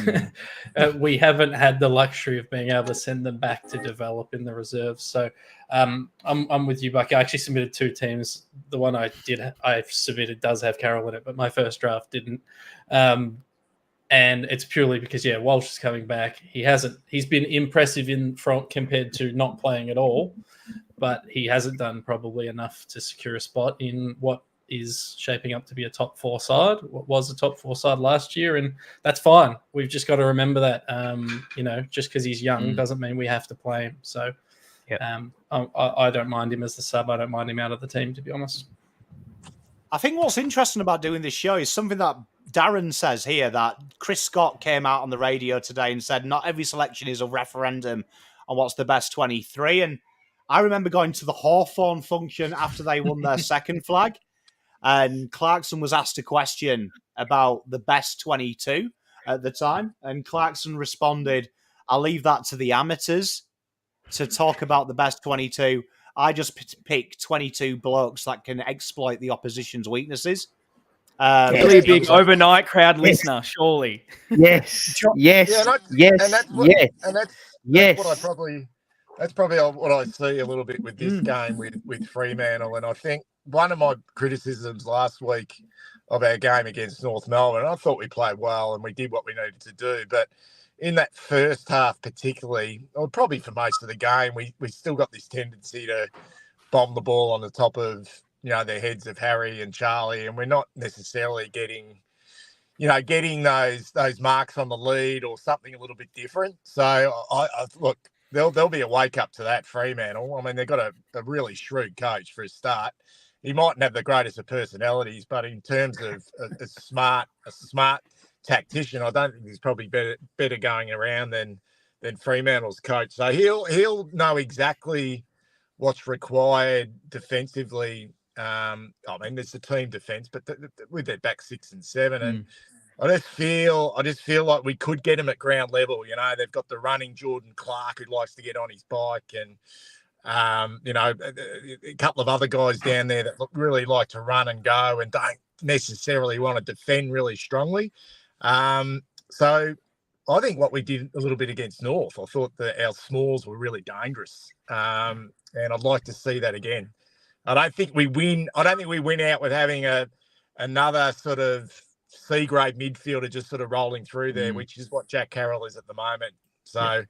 we haven't had the luxury of being able to send them back to develop in the reserves. So I'm with you, Bucky. I actually submitted 2 teams. The one I submitted does have Carroll in it, but my first draft didn't. And it's purely because, Walsh is coming back. He's been impressive in front compared to not playing at all, but he hasn't done probably enough to secure a spot in what is shaping up to be a top 4 side. What was a top 4 side last year, and that's fine. We've just got to remember that, just because he's young doesn't mean we have to play him. So I don't mind him as the sub. I don't mind him out of the team, to be honest. I think what's interesting about doing this show is something that Darren says here, that Chris Scott came out on the radio today and said not every selection is a referendum on what's the best 23. And I remember going to the Hawthorn function after they won their second flag, and Clarkson was asked a question about the best 22 at the time. And Clarkson responded, I'll leave that to the amateurs to talk about the best 22. I just pick 22 blokes that can exploit the opposition's weaknesses. Really a big overnight crowd listener, surely. Yes, yes, yes, that's probably what I see a little bit with this game with Fremantle. And I think one of my criticisms last week of our game against North Melbourne, I thought we played well and we did what we needed to do, but in that first half particularly, or probably for most of the game, we still got this tendency to bomb the ball on the top of, their heads of Harry and Charlie, and we're not necessarily getting those marks on the lead or something a little bit different. So I look, there'll be a wake up to that Fremantle. I mean, they've got a really shrewd coach for a start. He mightn't have the greatest of personalities, but in terms of a smart tactician, I don't think there's probably better going around than Fremantle's coach. So he'll know exactly what's required defensively. I mean, there's the team defense, but with their back 6 and 7, and I just feel like we could get them at ground level. They've got the running Jordan Clark who likes to get on his bike, and a couple of other guys down there that really like to run and go and don't necessarily want to defend really strongly. So I think what we did a little bit against North, I thought that our smalls were really dangerous, and I'd like to see that again. I don't think we win out with having another sort of C-grade midfielder just sort of rolling through there, which is what Jack Carroll is at the moment. So,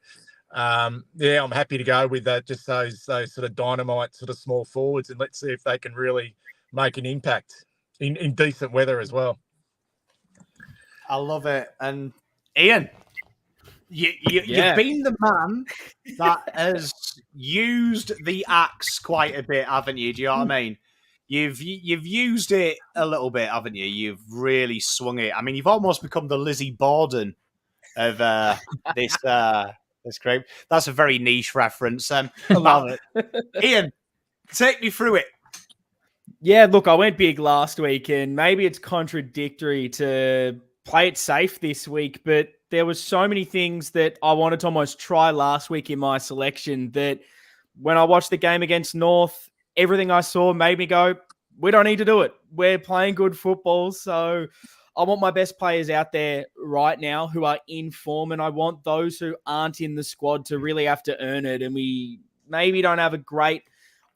I'm happy to go with that. Just those sort of dynamite sort of small forwards, and let's see if they can really make an impact in decent weather as well. I love it. And Ian, you've been the man that has used the axe quite a bit, haven't you? Do you know what I mean? You've used it a little bit, haven't you? You've really swung it. I mean, you've almost become the Lizzie Borden of this group. That's a very niche reference. I love it. Ian, take me through it. Yeah, look, I went big last week, and maybe it's contradictory to play it safe this week, but there was so many things that I wanted to almost try last week in my selection that when I watched the game against North, everything I saw made me go, we don't need to do it. We're playing good football. So I want my best players out there right now who are in form, and I want those who aren't in the squad to really have to earn it. And we maybe don't have a great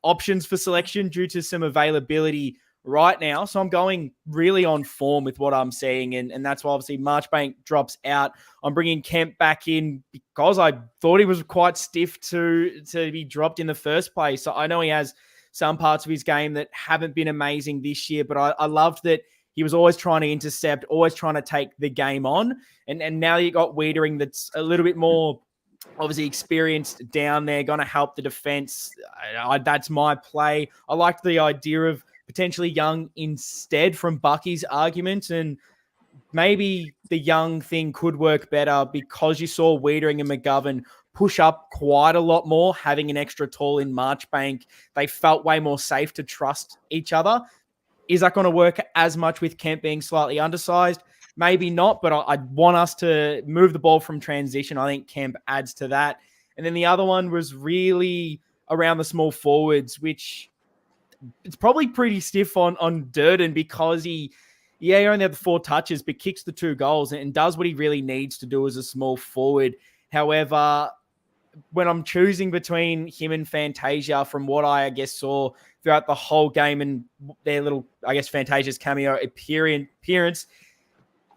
options for selection due to some availability right now. So I'm going really on form with what I'm seeing. And that's why obviously Marchbank drops out. I'm bringing Kemp back in because I thought he was quite stiff to be dropped in the first place. So I know he has some parts of his game that haven't been amazing this year, but I loved that he was always trying to intercept, always trying to take the game on. And now you got Whittering that's a little bit more obviously experienced down there, going to help the defense. That's my play. I liked the idea of potentially Young instead from Bucky's argument, and maybe the Young thing could work better because you saw Whittering and McGovern push up quite a lot more, having an extra tall in Marchbank. They felt way more safe to trust each other. Is that going to work as much with Kemp being slightly undersized? Maybe not, but I want us to move the ball from transition. I think Kemp adds to that. And then the other one was really around the small forwards, which it's probably pretty stiff on Durden because he only had the 4 touches, but kicks the 2 goals and does what he really needs to do as a small forward. However, when I'm choosing between him and Fantasia, from what I guess saw throughout the whole game and their little, I guess, Fantasia's cameo appearance,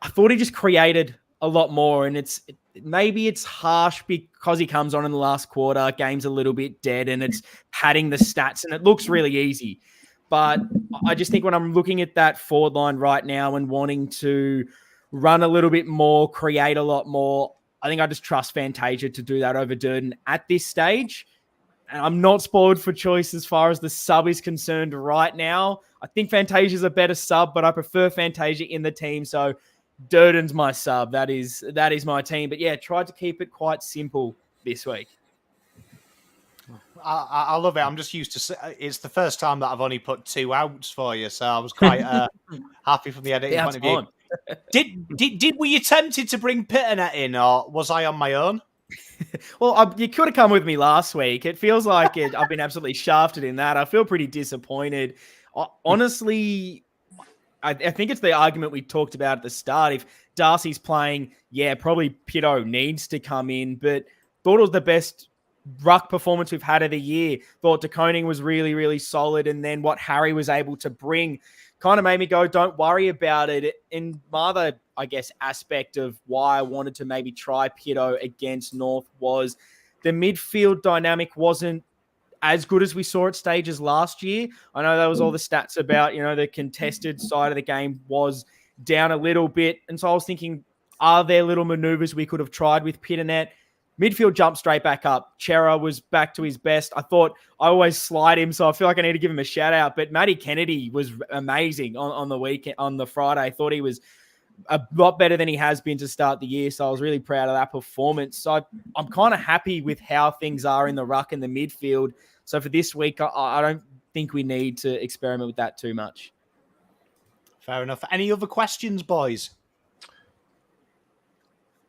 I thought he just created a lot more. And maybe it's harsh because he comes on in the last quarter, game's a little bit dead, and it's padding the stats, and it looks really easy. But I just think when I'm looking at that forward line right now and wanting to run a little bit more, create a lot more, I think I just trust Fantasia to do that over Durden at this stage. And I'm not spoiled for choice as far as the sub is concerned right now. I think Fantasia's a better sub, but I prefer Fantasia in the team. So Durden's my sub. That is my team. But yeah, tried to keep it quite simple this week. I love it. I'm just used to. It's the first time that I've only put 2 outs for you, so I was quite happy from the editing point of view. Were you tempted to bring Pitternet in, or was I on my own? Well, you could have come with me last week. It feels like I've been absolutely shafted in that. I feel pretty disappointed. Honestly, I think it's the argument we talked about at the start. If Darcy's playing, yeah, probably Pitto needs to come in, but thought it was the best ruck performance we've had of the year. Thought De Koning was really, really solid, and then what Harry was able to bring kind of made me go, don't worry about it. And my other, I guess, aspect of why I wanted to maybe try Pitto against North was the midfield dynamic wasn't as good as we saw at stages last year. I know that was all the stats about, the contested side of the game was down a little bit. And so I was thinking, are there little maneuvers we could have tried with Pitternet? Midfield jumped straight back up. Chera was back to his best. I thought I always slide him, so I feel like I need to give him a shout out. But Matty Kennedy was amazing on the weekend, on the Friday. I thought he was a lot better than he has been to start the year. So I was really proud of that performance. So I'm kind of happy with how things are in the ruck and the midfield. So for this week, I don't think we need to experiment with that too much. Fair enough. Any other questions, boys?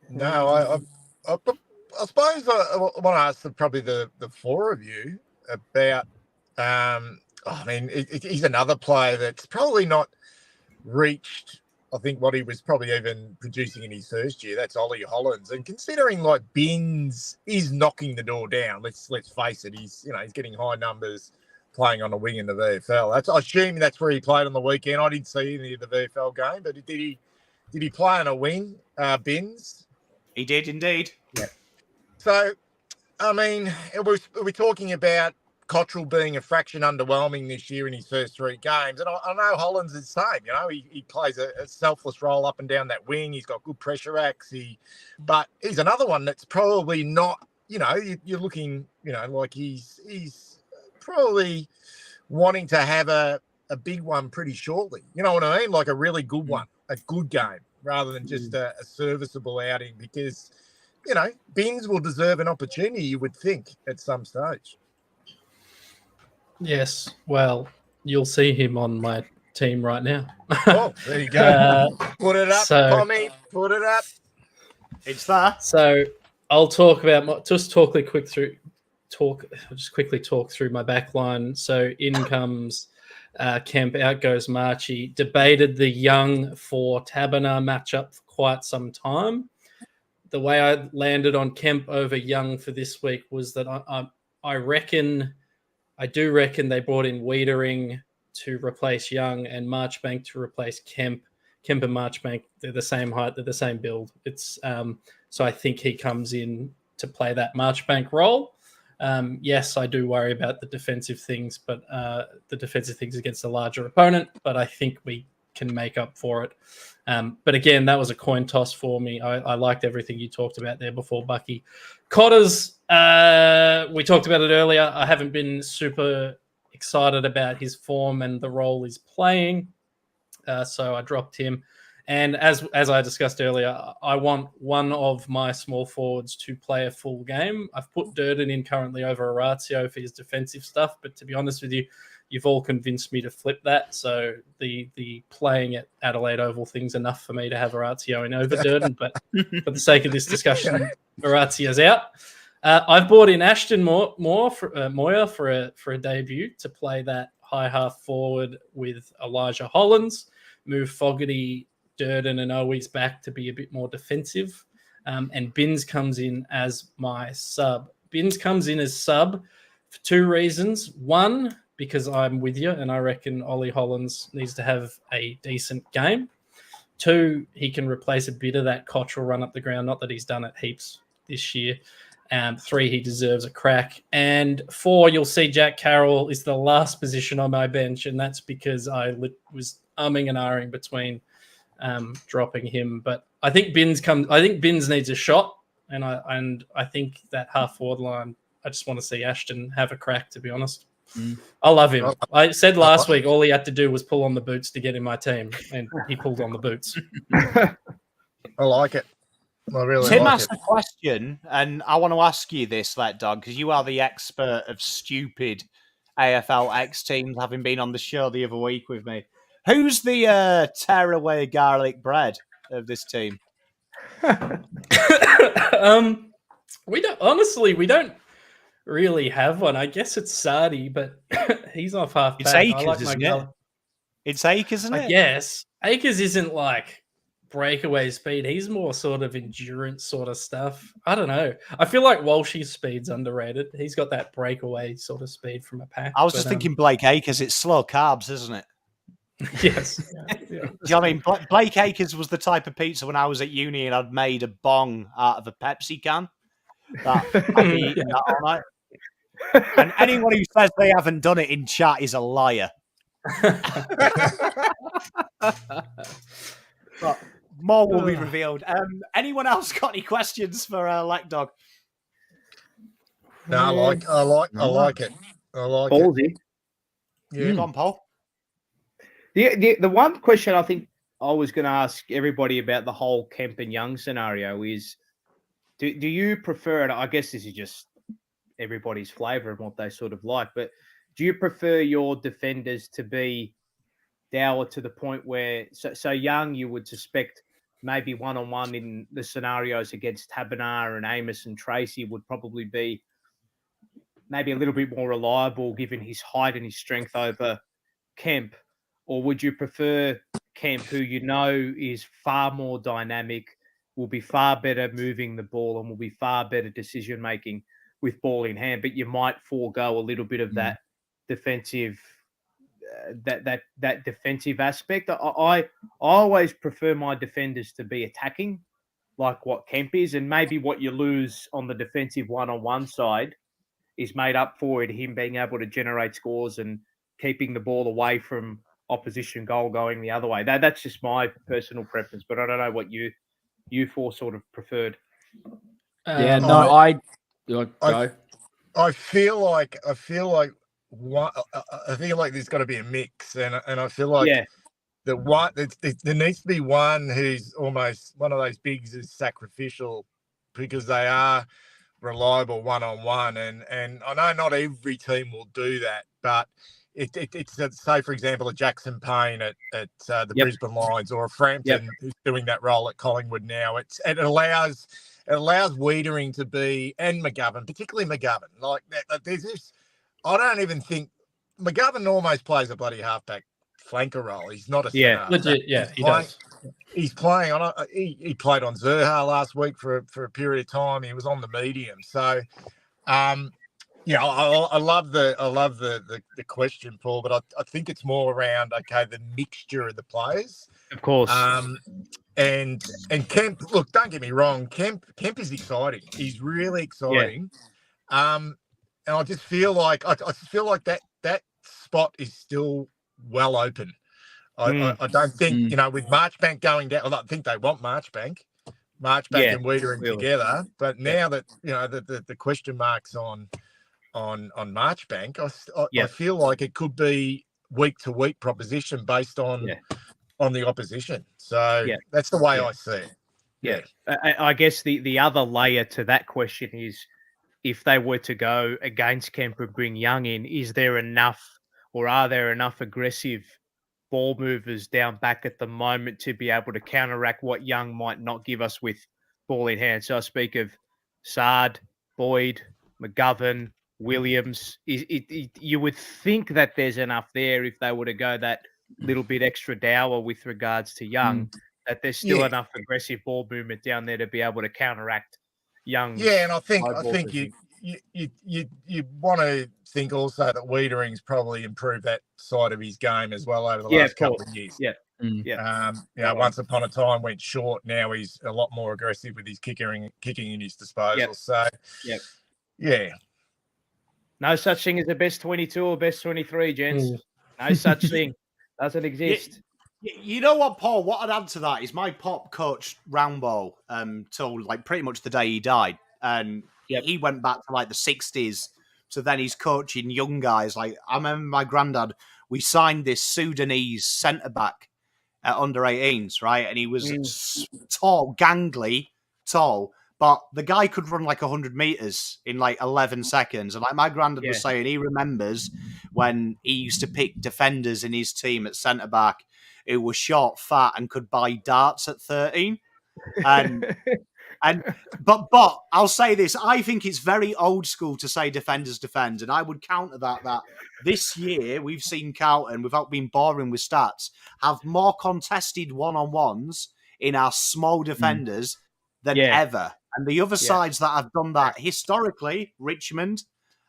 No, I suppose I want to ask probably the 4 of you about, he's another player that's probably not reached, I think, what he was probably even producing in his first year. That's Ollie Hollands. And considering like Binns is knocking the door down, let's face it, he's getting high numbers playing on a wing in the VFL. I assume that's where he played on the weekend. I didn't see any of the VFL game, but did he play on a wing, Binns? He did indeed. Yeah. So, are we talking about Cottrell being a fraction underwhelming this year in his first 3 games? And I know Hollands is the same. He plays a selfless role up and down that wing. He's got good pressure acts. But he's another one that's probably not, you're looking, like he's probably wanting to have a big one pretty shortly. You know what I mean? Like a really good one, a good game, rather than just a serviceable outing, because Binns will deserve an opportunity, you would think, at some stage. Yes. Well, you'll see him on my team right now. Oh, there you go. Put it up, Tommy. Put it up. It's there. So I'll talk about just quickly talk through my back line. So in comes Kemp, out goes Marchi. Debated the Young for Taberner matchup for quite some time. The way I landed on Kemp over Young for this week was that I do reckon they brought in Wiedering to replace Young and Marchbank to replace Kemp. Kemp and Marchbank, they're the same height, they're the same build. It's so I think he comes in to play that Marchbank role. Yes, I do worry about the defensive things, but the defensive things against a larger opponent, but I think we can make up for it. But again, that was a coin toss for me. I liked everything you talked about there before, Bucky. Cotters, we talked about it earlier. I haven't been super excited about his form and the role he's playing, so I dropped him. And as I discussed earlier, I want one of my small forwards to play a full game. I've put Durden in currently over Orazio for his defensive stuff, but to be honest with you, you've all convinced me to flip that. So the playing at Adelaide Oval thing's enough for me to have Orazio in over Durden. But for the sake of this discussion, Orazio's out. I've brought in Ashton Moyer for a debut to play that high half forward with Elijah Hollands, move Fogarty, Durden and Owies back to be a bit more defensive. And Binns comes in as my sub. Binns comes in as sub for 2 reasons. One, because I'm with you and I reckon Ollie Hollands needs to have a decent game. 2, he can replace a bit of that Cottrell run up the ground, not that he's done it heaps this year. 3, he deserves a crack. And 4, you'll see Jack Carroll is the last position on my bench, and that's because I was umming and ahhing between dropping him. But I think Binns needs a shot, and I think that half forward line I just want to see Ashton have a crack, to be honest. Mm. I love him. I said last week all he had to do was pull on the boots to get in my team, and he pulled on the boots. I like it. I really Tim like asked a question, and I want to ask you this, Let Dog, because you are the expert of stupid AFL X teams, having been on the show the other week with me. Who's the tearaway garlic bread of this team? We don't really have one. I guess it's Sardi, but he's off half It's back. Akers, I like isn't it? It's Akers, isn't it? I guess Akers isn't like breakaway speed. He's more sort of endurance sort of stuff. I don't know. I feel like Walsh's speed's underrated. He's got that breakaway sort of speed from a pack. I was just thinking Blake Akers. It's slow carbs, isn't it? Yes. Do you know what I mean? Blake Akers was the type of pizza when I was at uni and I'd made a bong out of a Pepsi can. That I'd be eating that all night. And anyone who says they haven't done it in chat is a liar. But more will be revealed. Anyone else got any questions for Lek Dog? No, I like it. I like it. Ballsy. Yeah. Go on, Paul. The one question I think I was going to ask everybody about the whole Kemp and Young scenario is, do you prefer it? I guess this is just everybody's flavour and what they sort of like, but do you prefer your defenders to be dour to the point where, so Young, you would suspect maybe one-on-one in the scenarios against Tabernar and Amos and Tracy would probably be maybe a little bit more reliable given his height and his strength over Kemp? Or would you prefer Kemp, who you know is far more dynamic, will be far better moving the ball and will be far better decision-making with ball in hand, but you might forego a little bit of that defensive that defensive aspect? I always prefer my defenders to be attacking, like what Kemp is, and maybe what you lose on the defensive one-on-one side is made up for it, him being able to generate scores and keeping the ball away from opposition goal going the other way. That's just my personal preference, but I don't know what you four sort of preferred. I go. I feel like there's got to be a mix, and I feel like there needs to be one who's almost one of those bigs is sacrificial because they are reliable one-on-one, and I know not every team will do that, but it's say for example a Jackson Payne at the Brisbane Lions or a Frampton who's doing that role at Collingwood now. It allows Wiedering to be, and McGovern, particularly McGovern. Like there's this, I don't even think McGovern almost plays a bloody halfback flanker role. He's not a centre. Legit, he does. He's playing on. He played on Zerha last week for a period of time. He was on the medium. So, I love the question, Paul. But I think it's more around the mixture of the players, of course. And Kemp. Look, don't get me wrong. Kemp is exciting. He's really exciting. And I just feel like that spot is still well open. I don't think with Marchbank going down. I think they want Marchbank and Wiedering together. But now that the question marks on Marchbank, I feel like it could be week to week proposition based on the opposition. So that's the way I see it. I guess the other layer to that question is, if they were to go against Kemp and bring Young in, is there enough or are there enough aggressive ball movers down back at the moment to be able to counteract what Young might not give us with ball in hand? So I speak of Sard, Boyd, McGovern, Williams. You would think that there's enough there if they were to go that little bit extra dour with regards to Young, that there's still enough aggressive ball movement down there to be able to counteract Young. Yeah, and I think you want to think also that Wiedering's probably improved that side of his game as well over the last couple of years. Once upon a time went short. Now he's a lot more aggressive with his kicking in his disposal. So, no such thing as a best 22 or best 23, gents. No such thing. Doesn't exist. You know what, Paul? What I'd add to that is my pop coach Rambo told pretty much the day he died, and Yep. he went back to like the 60s. So then he's coaching young guys. Like I remember my granddad, we signed this Sudanese centre back at under 18s, right? And he was tall, gangly, tall, but the guy could run like 100 meters in like 11 seconds. And like my granddad was saying, he remembers when he used to pick defenders in his team at centre back who was short, fat, and could buy darts at 13. But I'll say this: I think it's very old school to say defenders defend, and I would counter that this year we've seen Carlton, without being boring with stats, have more contested one-on-ones in our small defenders than ever. And the other sides that have done that historically, Richmond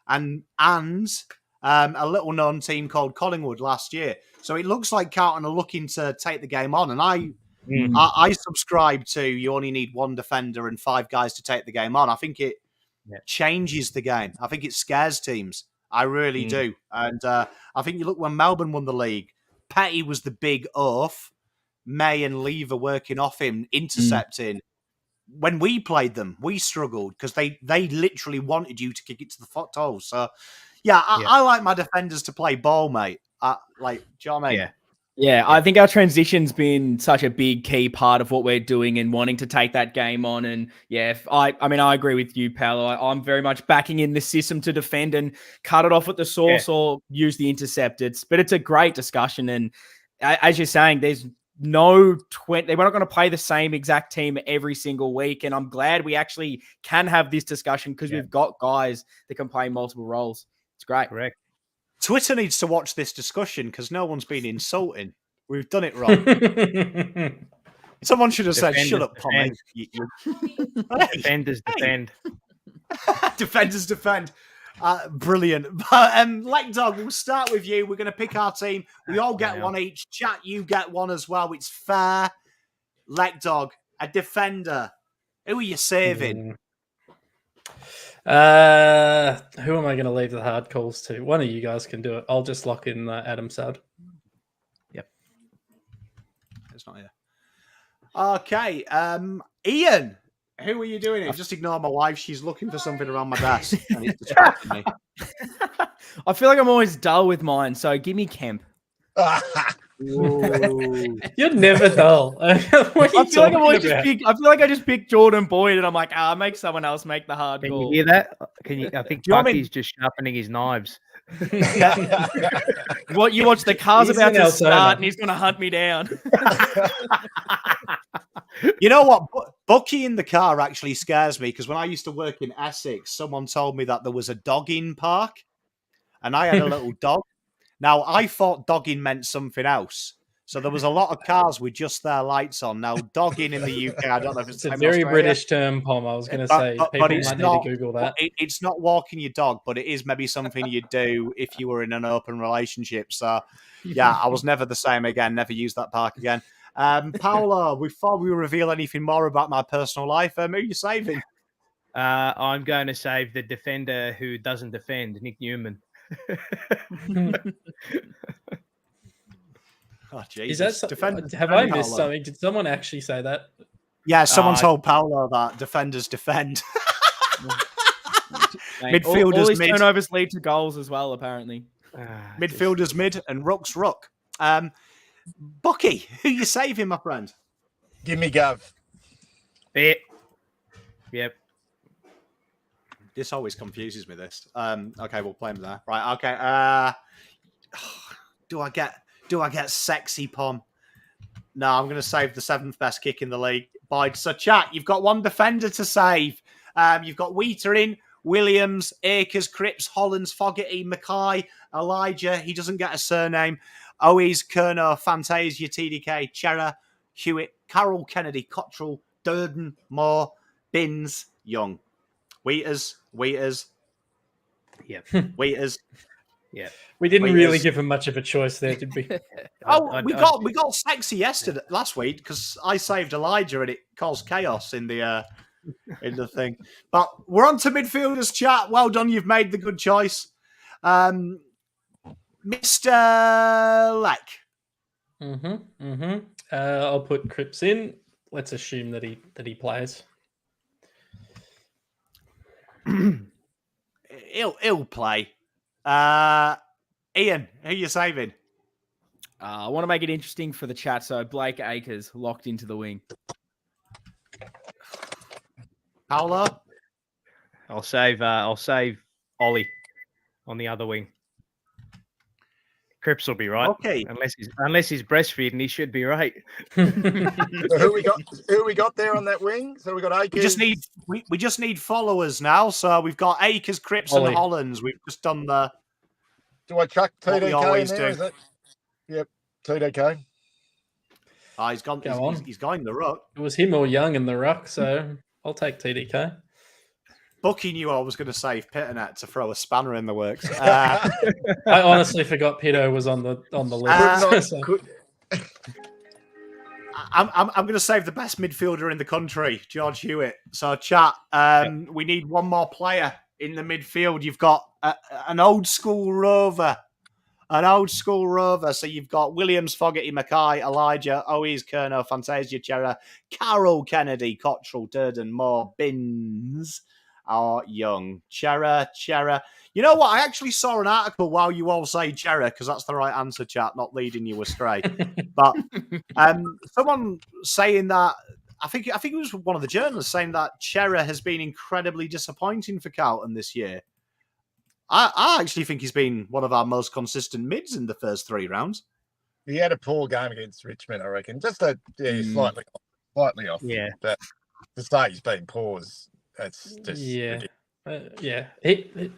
and a little known team called Collingwood last year. So it looks like Carlton are looking to take the game on, and I subscribe to you only need one defender and 5 guys to take the game on. I think it changes the game. I think it scares teams. I really do. And I think you look when Melbourne won the league, Petty was the big oaf. May and Lever working off him, intercepting. When we played them, we struggled because they literally wanted you to kick it to the foothold. So, I like my defenders to play ball, mate. Do you know what I mean? Yeah, I think our transition's been such a big key part of what we're doing and wanting to take that game on. And I agree with you, Paolo. I'm very much backing in this system to defend and cut it off at the source or use the intercept. But it's a great discussion. And as you're saying, there's no we're not going to play the same exact team every single week. And I'm glad we actually can have this discussion because we've got guys that can play multiple roles. It's great. Correct. Twitter needs to watch this discussion because no one's been insulting. We've done it wrong. Someone should have said, "Shut up, Pommy." Defenders defend. Defenders defend. Brilliant. But Lekdog, we'll start with you. We're going to pick our team. We all get one each. Chat, you get one as well. It's fair. Lekdog, a defender. Who are you saving? Who am I going to leave the hard calls to? One of you guys can do it. I'll just lock in Adam Sad. Yep. It's not here. Okay. Ian, who are you doing here? Just ignore my wife. She's looking for something around my desk and it's distracting me. I feel like I'm always dull with mine, so give me Kemp. You're never dull. I feel like I just pick Jordan Boyd, and I'm like, make someone else make the hard Can call. you hear that? I think Bucky's just sharpening his knives. What you watch? The car's about to start, and he's going to hunt me down. You know what? Bucky in the car actually scares me because when I used to work in Essex, someone told me that there was a dogging park, and I had a little dog. Now, I thought dogging meant something else. So there was a lot of cars with just their lights on. Now, dogging in the UK, I don't know if it's a very British term, Pom. I was going to say, people might need to Google that. It's not walking your dog, but it is maybe something you'd do if you were in an open relationship. So, I was never the same again. Never used that park again. Paolo, before we reveal anything more about my personal life, who are you saving? I'm going to save the defender who doesn't defend, Nick Newman. Oh, Jesus. Have I missed something? Did someone actually say that? Yeah, someone told Paolo that defenders defend. Midfielders all his mid. Turnovers lead to goals as well, apparently. Midfielders mid and Ruck's Ruck. Bucky, who you saving, my friend? Give me Gav. Yep. This always confuses me, this. Okay, we'll play him there. Right, okay. Do I get sexy, Pom? No, I'm going to save the 7th best kick in the league. Boyd. So, chat, you've got one defender to save. You've got Whittaker in, Williams, Akers, Cripps, Hollands, Fogarty, Mackay, Elijah. He doesn't get a surname. Owies, Kerno, Fantasia, TDK, Chera, Hewitt, Carroll, Kennedy, Cottrell, Durden, Moore, Binns, Young. Wheaters. Yep. Wheaters. Yeah. We didn't really give him much of a choice there, did we? We got sexy last week because I saved Elijah and it caused chaos in the thing. But we're on to midfielders, chat. Well done, you've made the good choice. Mr. Leck. I'll put Cripps in. Let's assume that he plays. He'll play. Ian, who you saving? I want to make it interesting for the chat, so Blake Acres locked into the wing. Paolo? I'll save Ollie on the other wing. Cripps will be right. Okay. Unless he's breastfeeding, he should be right. So who we got there on that wing? So we got Acres. We just need followers now. So we've got Acres, Cripps, Ollie. and Hollands. We've just done the. Do I chuck What we TDK always in there? do. Is it? Yep, TDK. He's gone. Go on. He's going the ruck. It was him or Young in the ruck, so I'll take TDK. Bucky knew I was going to save Pitternet to throw a spanner in the works. I honestly forgot Pito was on the list. So- I'm going to save the best midfielder in the country, George Hewitt. So, chat, we need one more player in the midfield. You've got an old school rover. So you've got Williams, Fogarty, Mackay, Elijah, Owies, Kerno, Fantasia, Chera, Carroll, Kennedy, Cottrell, Durden, Moore, Binns, or Young. Chera. You know what? I actually saw an article while you all say Chera, because that's the right answer, chat, not leading you astray. But someone saying that, I think it was one of the journalists saying that Chera has been incredibly disappointing for Carlton this year. I actually think he's been one of our most consistent mids in the first 3 rounds. He had a poor game against Richmond, I reckon. Just slightly off. Yeah. But to say he's been poor is that's just ridiculous.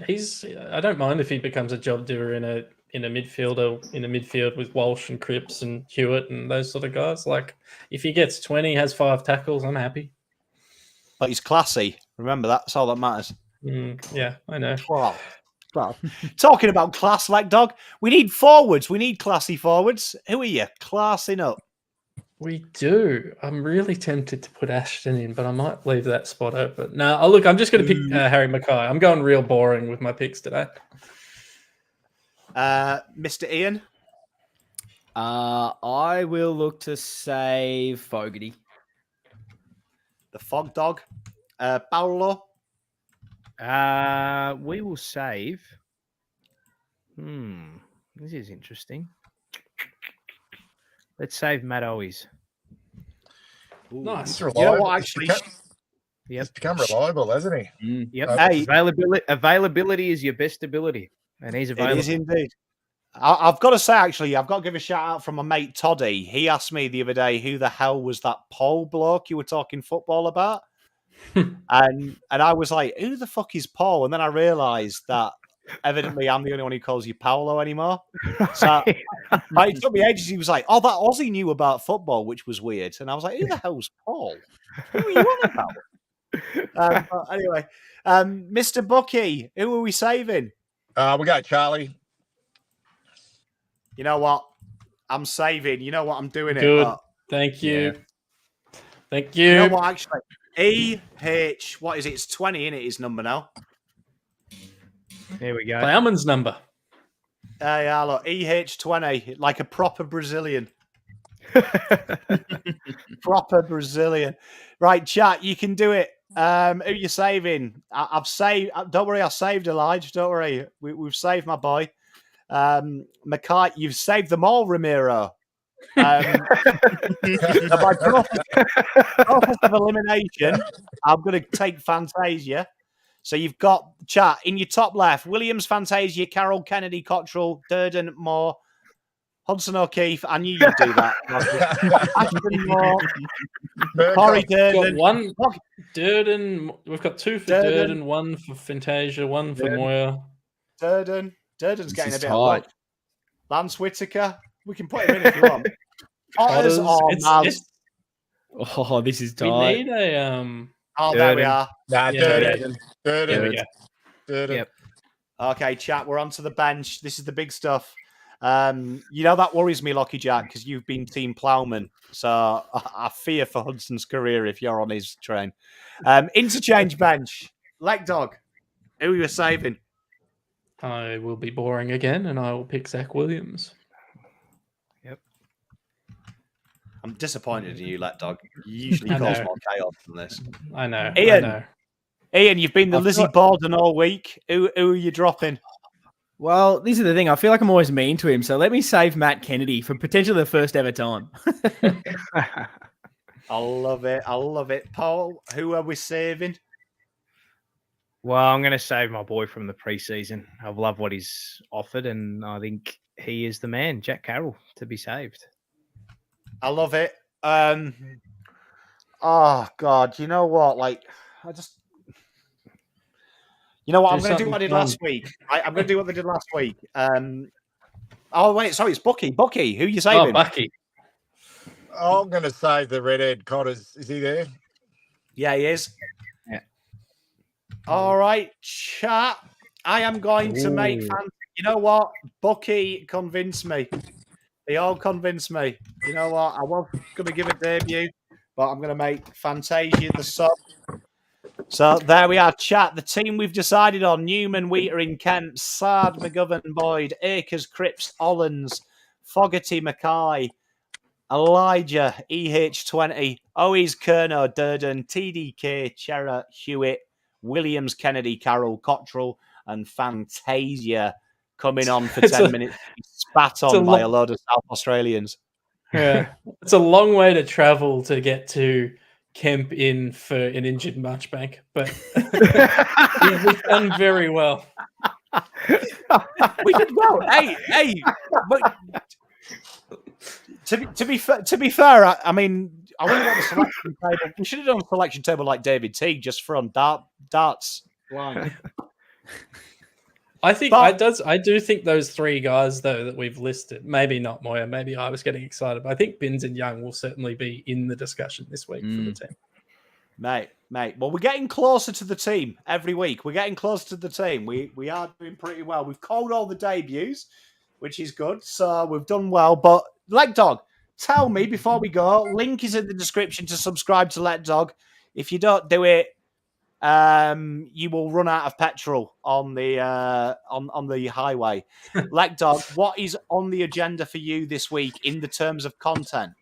He's. I don't mind if he becomes a job doer in a midfield with Walsh and Cripps and Hewitt and those sort of guys. Like if he gets 20, has 5 tackles, I'm happy. But he's classy. Remember, that's all that matters. Yeah, I know. Well, talking about class, like dog, we need forwards. We need classy forwards. Who are you classing up? We do. I'm really tempted to put Ashton in, but I might leave that spot open. No, look, I'm just going to pick Harry Mackay. I'm going real boring with my picks today. Mr. Ian? I will look to save Fogarty. The Fog Dog? Paolo? We will save. This is interesting. Let's save Matt Owies. Nice. He's reliable. You know what, actually? He's become reliable, hasn't he? Yep. Hey. Availability is your best ability, and he's available. It is indeed. I've got to say, actually, I've got to give a shout out from my mate Toddy. He asked me the other day, who the hell was that Paul bloke you were talking football about? and I was like, who the fuck is Paul? And then I realised that evidently I'm the only one who calls you Paolo anymore. So it took me ages. He was like, oh, that Aussie knew about football, which was weird. And I was like, who the hell's Paul? Who are you on about? But anyway, Mr. Bucky, who are we saving? We got Charlie. You know what? I'm saving. You know what? I'm doing it. Good. But Thank you. Yeah. Thank you. You know what? Actually, what is it? It's 20, isn't it? His number now. There we go. Plowman's number. Yeah, look, EH20, like a proper Brazilian. Proper Brazilian. Right, chat, you can do it. Who you saving? I've saved. Don't worry, I saved Elijah. Don't worry, we've saved my boy. Mackay, you've saved them all, Ramiro. By process of elimination, I'm going to take Fantasia. So you've got, chat, in your top left, Williams, Fantasia, Carroll, Kennedy, Cottrell, Durden, Moore, Hudson O'Keefe. I knew you'd do that. Ashton Moore, Corey Durden. Got one Durden. We've got 2 for Durden, 1 for Fantasia, 1 for Moyer. Durden's getting a bit tight. of luck. Lance Whittaker. We can put him in if you want. Otters or Maz. Oh, this is We tight. need a Oh, there we are. Nah, Yeah, Durden. There we go. Durden. Yep. Okay, chat, we're onto the bench. This is the big stuff. You know, that worries me, Lockie Jack, because you've been team Plowman. So I fear for Hudson's career if you're on his train. Interchange bench. Leg dog. Who are you saving? I will be boring again, and I will pick Zach Williams. I'm disappointed in you, Leg dog. You usually I cause know. more chaos than this. I know. Ian. I know. Ian, you've been the I've Lizzie got- Borden all week. Who are you dropping? Well, this is the thing. I feel like I'm always mean to him, so let me save Matt Kennedy for potentially the first ever time. I love it. I love it. Paul, who are we saving? Well, I'm going to save my boy from the preseason. I've loved what he's offered, and I think he is the man, Jack Carroll, to be saved. I love it. Oh God, you know what? Like, you know what? I'm going to do what I did last week. I'm going to do what they did last week. Oh wait, sorry, it's Bucky. Bucky, who you saving? Oh, Bucky. I'm going to save the redhead Cotters. Is he there? Yeah, he is. Yeah. All right, chat. I am going to make fans. You know what? Bucky convinced me. They all convinced me. You know what? I was going to give a debut, but I'm going to make Fantasia the sub. So there we are, chat. The team we've decided on: Newman, Wheater in Kent, Sard, McGovern, Boyd, Akers, Cripps, Ollens, Fogarty, Mackay, Elijah, EH20, Owies, Kerno, Durden, TDK, Chera, Hewitt, Williams, Kennedy, Carroll, Cottrell, and Fantasia coming on for 10 minutes. Spat on by a load of South Australians. Yeah, it's a long way to travel to get to Kemp in for an injured Marchbank, but we've done very well. We did well. Hey, but to be fair, I mean, I wouldn't have got the selection table. We should have done a selection table like David Teague, just for on darts line. I think I do think those three guys though that we've listed, maybe not Moya, maybe I was getting excited, but I think Binns and Young will certainly be in the discussion this week for the team. Mate. Well, we're getting closer to the team every week. We're getting closer to the team. We are doing pretty well. We've called all the debuts, which is good. So we've done well. But Leg Dog, tell me before we go. Link is in the description to subscribe to Leg Dog. If you don't do it, you will run out of petrol on the highway. Leg Dog, what is on the agenda for you this week in the terms of content?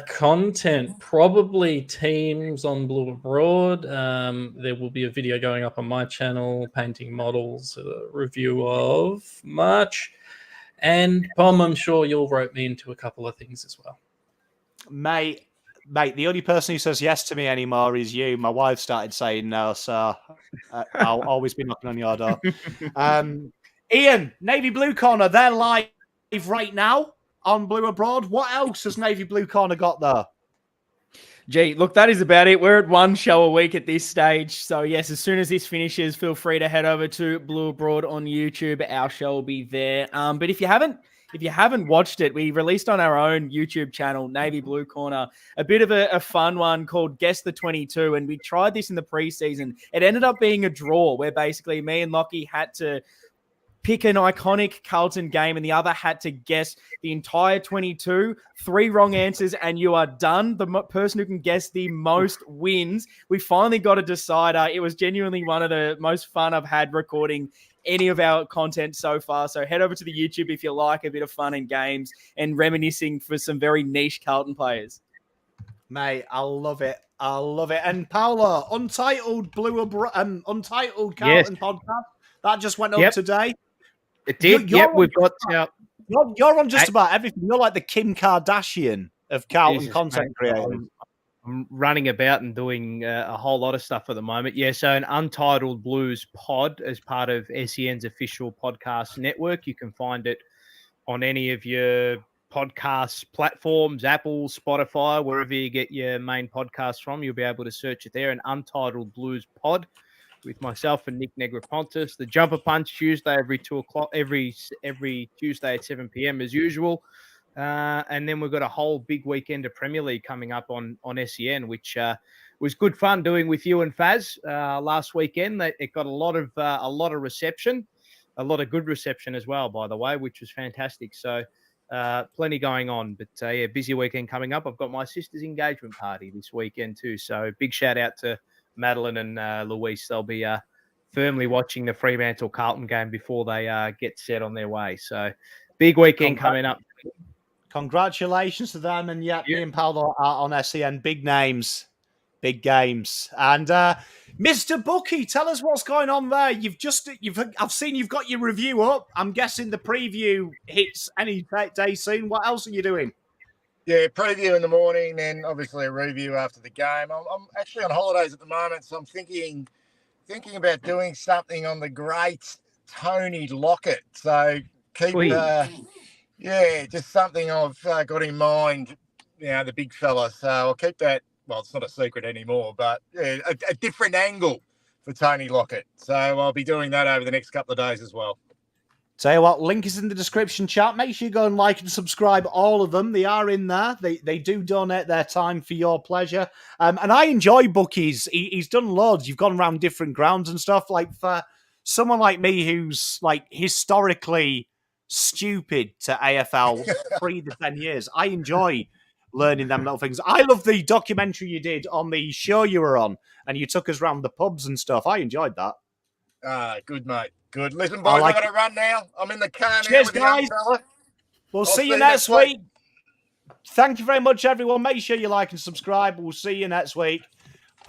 Content, probably teams on Blue Abroad. There will be a video going up on my channel, painting models, a review of March. And Pom, I'm sure you'll rope me into a couple of things as well. Mate, the only person who says yes to me anymore is you. My wife started saying no, so I'll always be knocking on your door. Ian, Navy Blue Corner, they're live right now on Blue Abroad. What else has Navy Blue Corner got there? Gee, look, that is about it. We're at one show a week at this stage. So, yes, as soon as this finishes, feel free to head over to Blue Abroad on YouTube. Our show will be there. But if you haven't watched it, we released on our own YouTube channel, Navy Blue Corner, a bit of a fun one called Guess the 22. And we tried this in the preseason. It ended up being a draw where basically me and Lockie had to pick an iconic Carlton game and the other had to guess the entire 22. 3 wrong answers and you are done. The person who can guess the most wins. We finally got a decider. It was genuinely one of the most fun I've had recording any of our content so far. So head over to the YouTube if you like a bit of fun and games and reminiscing for some very niche Carlton players. Mate, I love it. And Paolo, Untitled Untitled Carlton podcast, that just went up today. It did. We've got You're on just about everything. You're like the Kim Kardashian of Carlton content creators. I'm running about and doing a whole lot of stuff at the moment. Yeah, so an Untitled Blues pod as part of SEN's official podcast network. You can find it on any of your podcast platforms, Apple, Spotify, wherever you get your main podcasts from. You'll be able to search it there, an Untitled Blues pod, with myself and Nick Negropontis. The Jumper Punch Tuesday every 2 o'clock, every Tuesday at 7 p.m. as usual. And then we've got a whole big weekend of Premier League coming up on SEN, which was good fun doing with you and Faz last weekend. It got a lot of reception, a lot of good reception as well, by the way, which was fantastic. So plenty going on, but busy weekend coming up. I've got my sister's engagement party this weekend too. So big shout out to Madeline and Luis. They'll be firmly watching the Fremantle Carlton game before they get set on their way. So big weekend coming up. Congratulations to them. And yeah, me and Paolo are on SEN. Big names Big games. And Mr. Bucky, tell us what's going on there. I've seen you've got your review up. I'm guessing the preview hits any day soon. What else are you doing? Yeah, preview in the morning, then obviously a review after the game. I'm actually on holidays at the moment, so I'm thinking about doing something on the great Tony Lockett. So keep, just something I've got in mind. The big fella. So I'll keep that. Well, it's not a secret anymore, but a different angle for Tony Lockett. So I'll be doing that over the next couple of days as well. Tell you what, link is in the description chat. Make sure you go and like and subscribe all of them. They are in there. They do donate their time for your pleasure. And I enjoy Bucky's. He's done loads. You've gone around different grounds and stuff. Like for someone like me who's like historically stupid to AFL 3 to 10 years, I enjoy learning them little things. I love the documentary you did on the show you were on, and you took us around the pubs and stuff. I enjoyed that. Good, mate. Good. Listen, boys, I've got to run now. I'm in the car now with guys. the young fella. We'll see you next week. Thank you very much, everyone. Make sure you like and subscribe. We'll see you next week.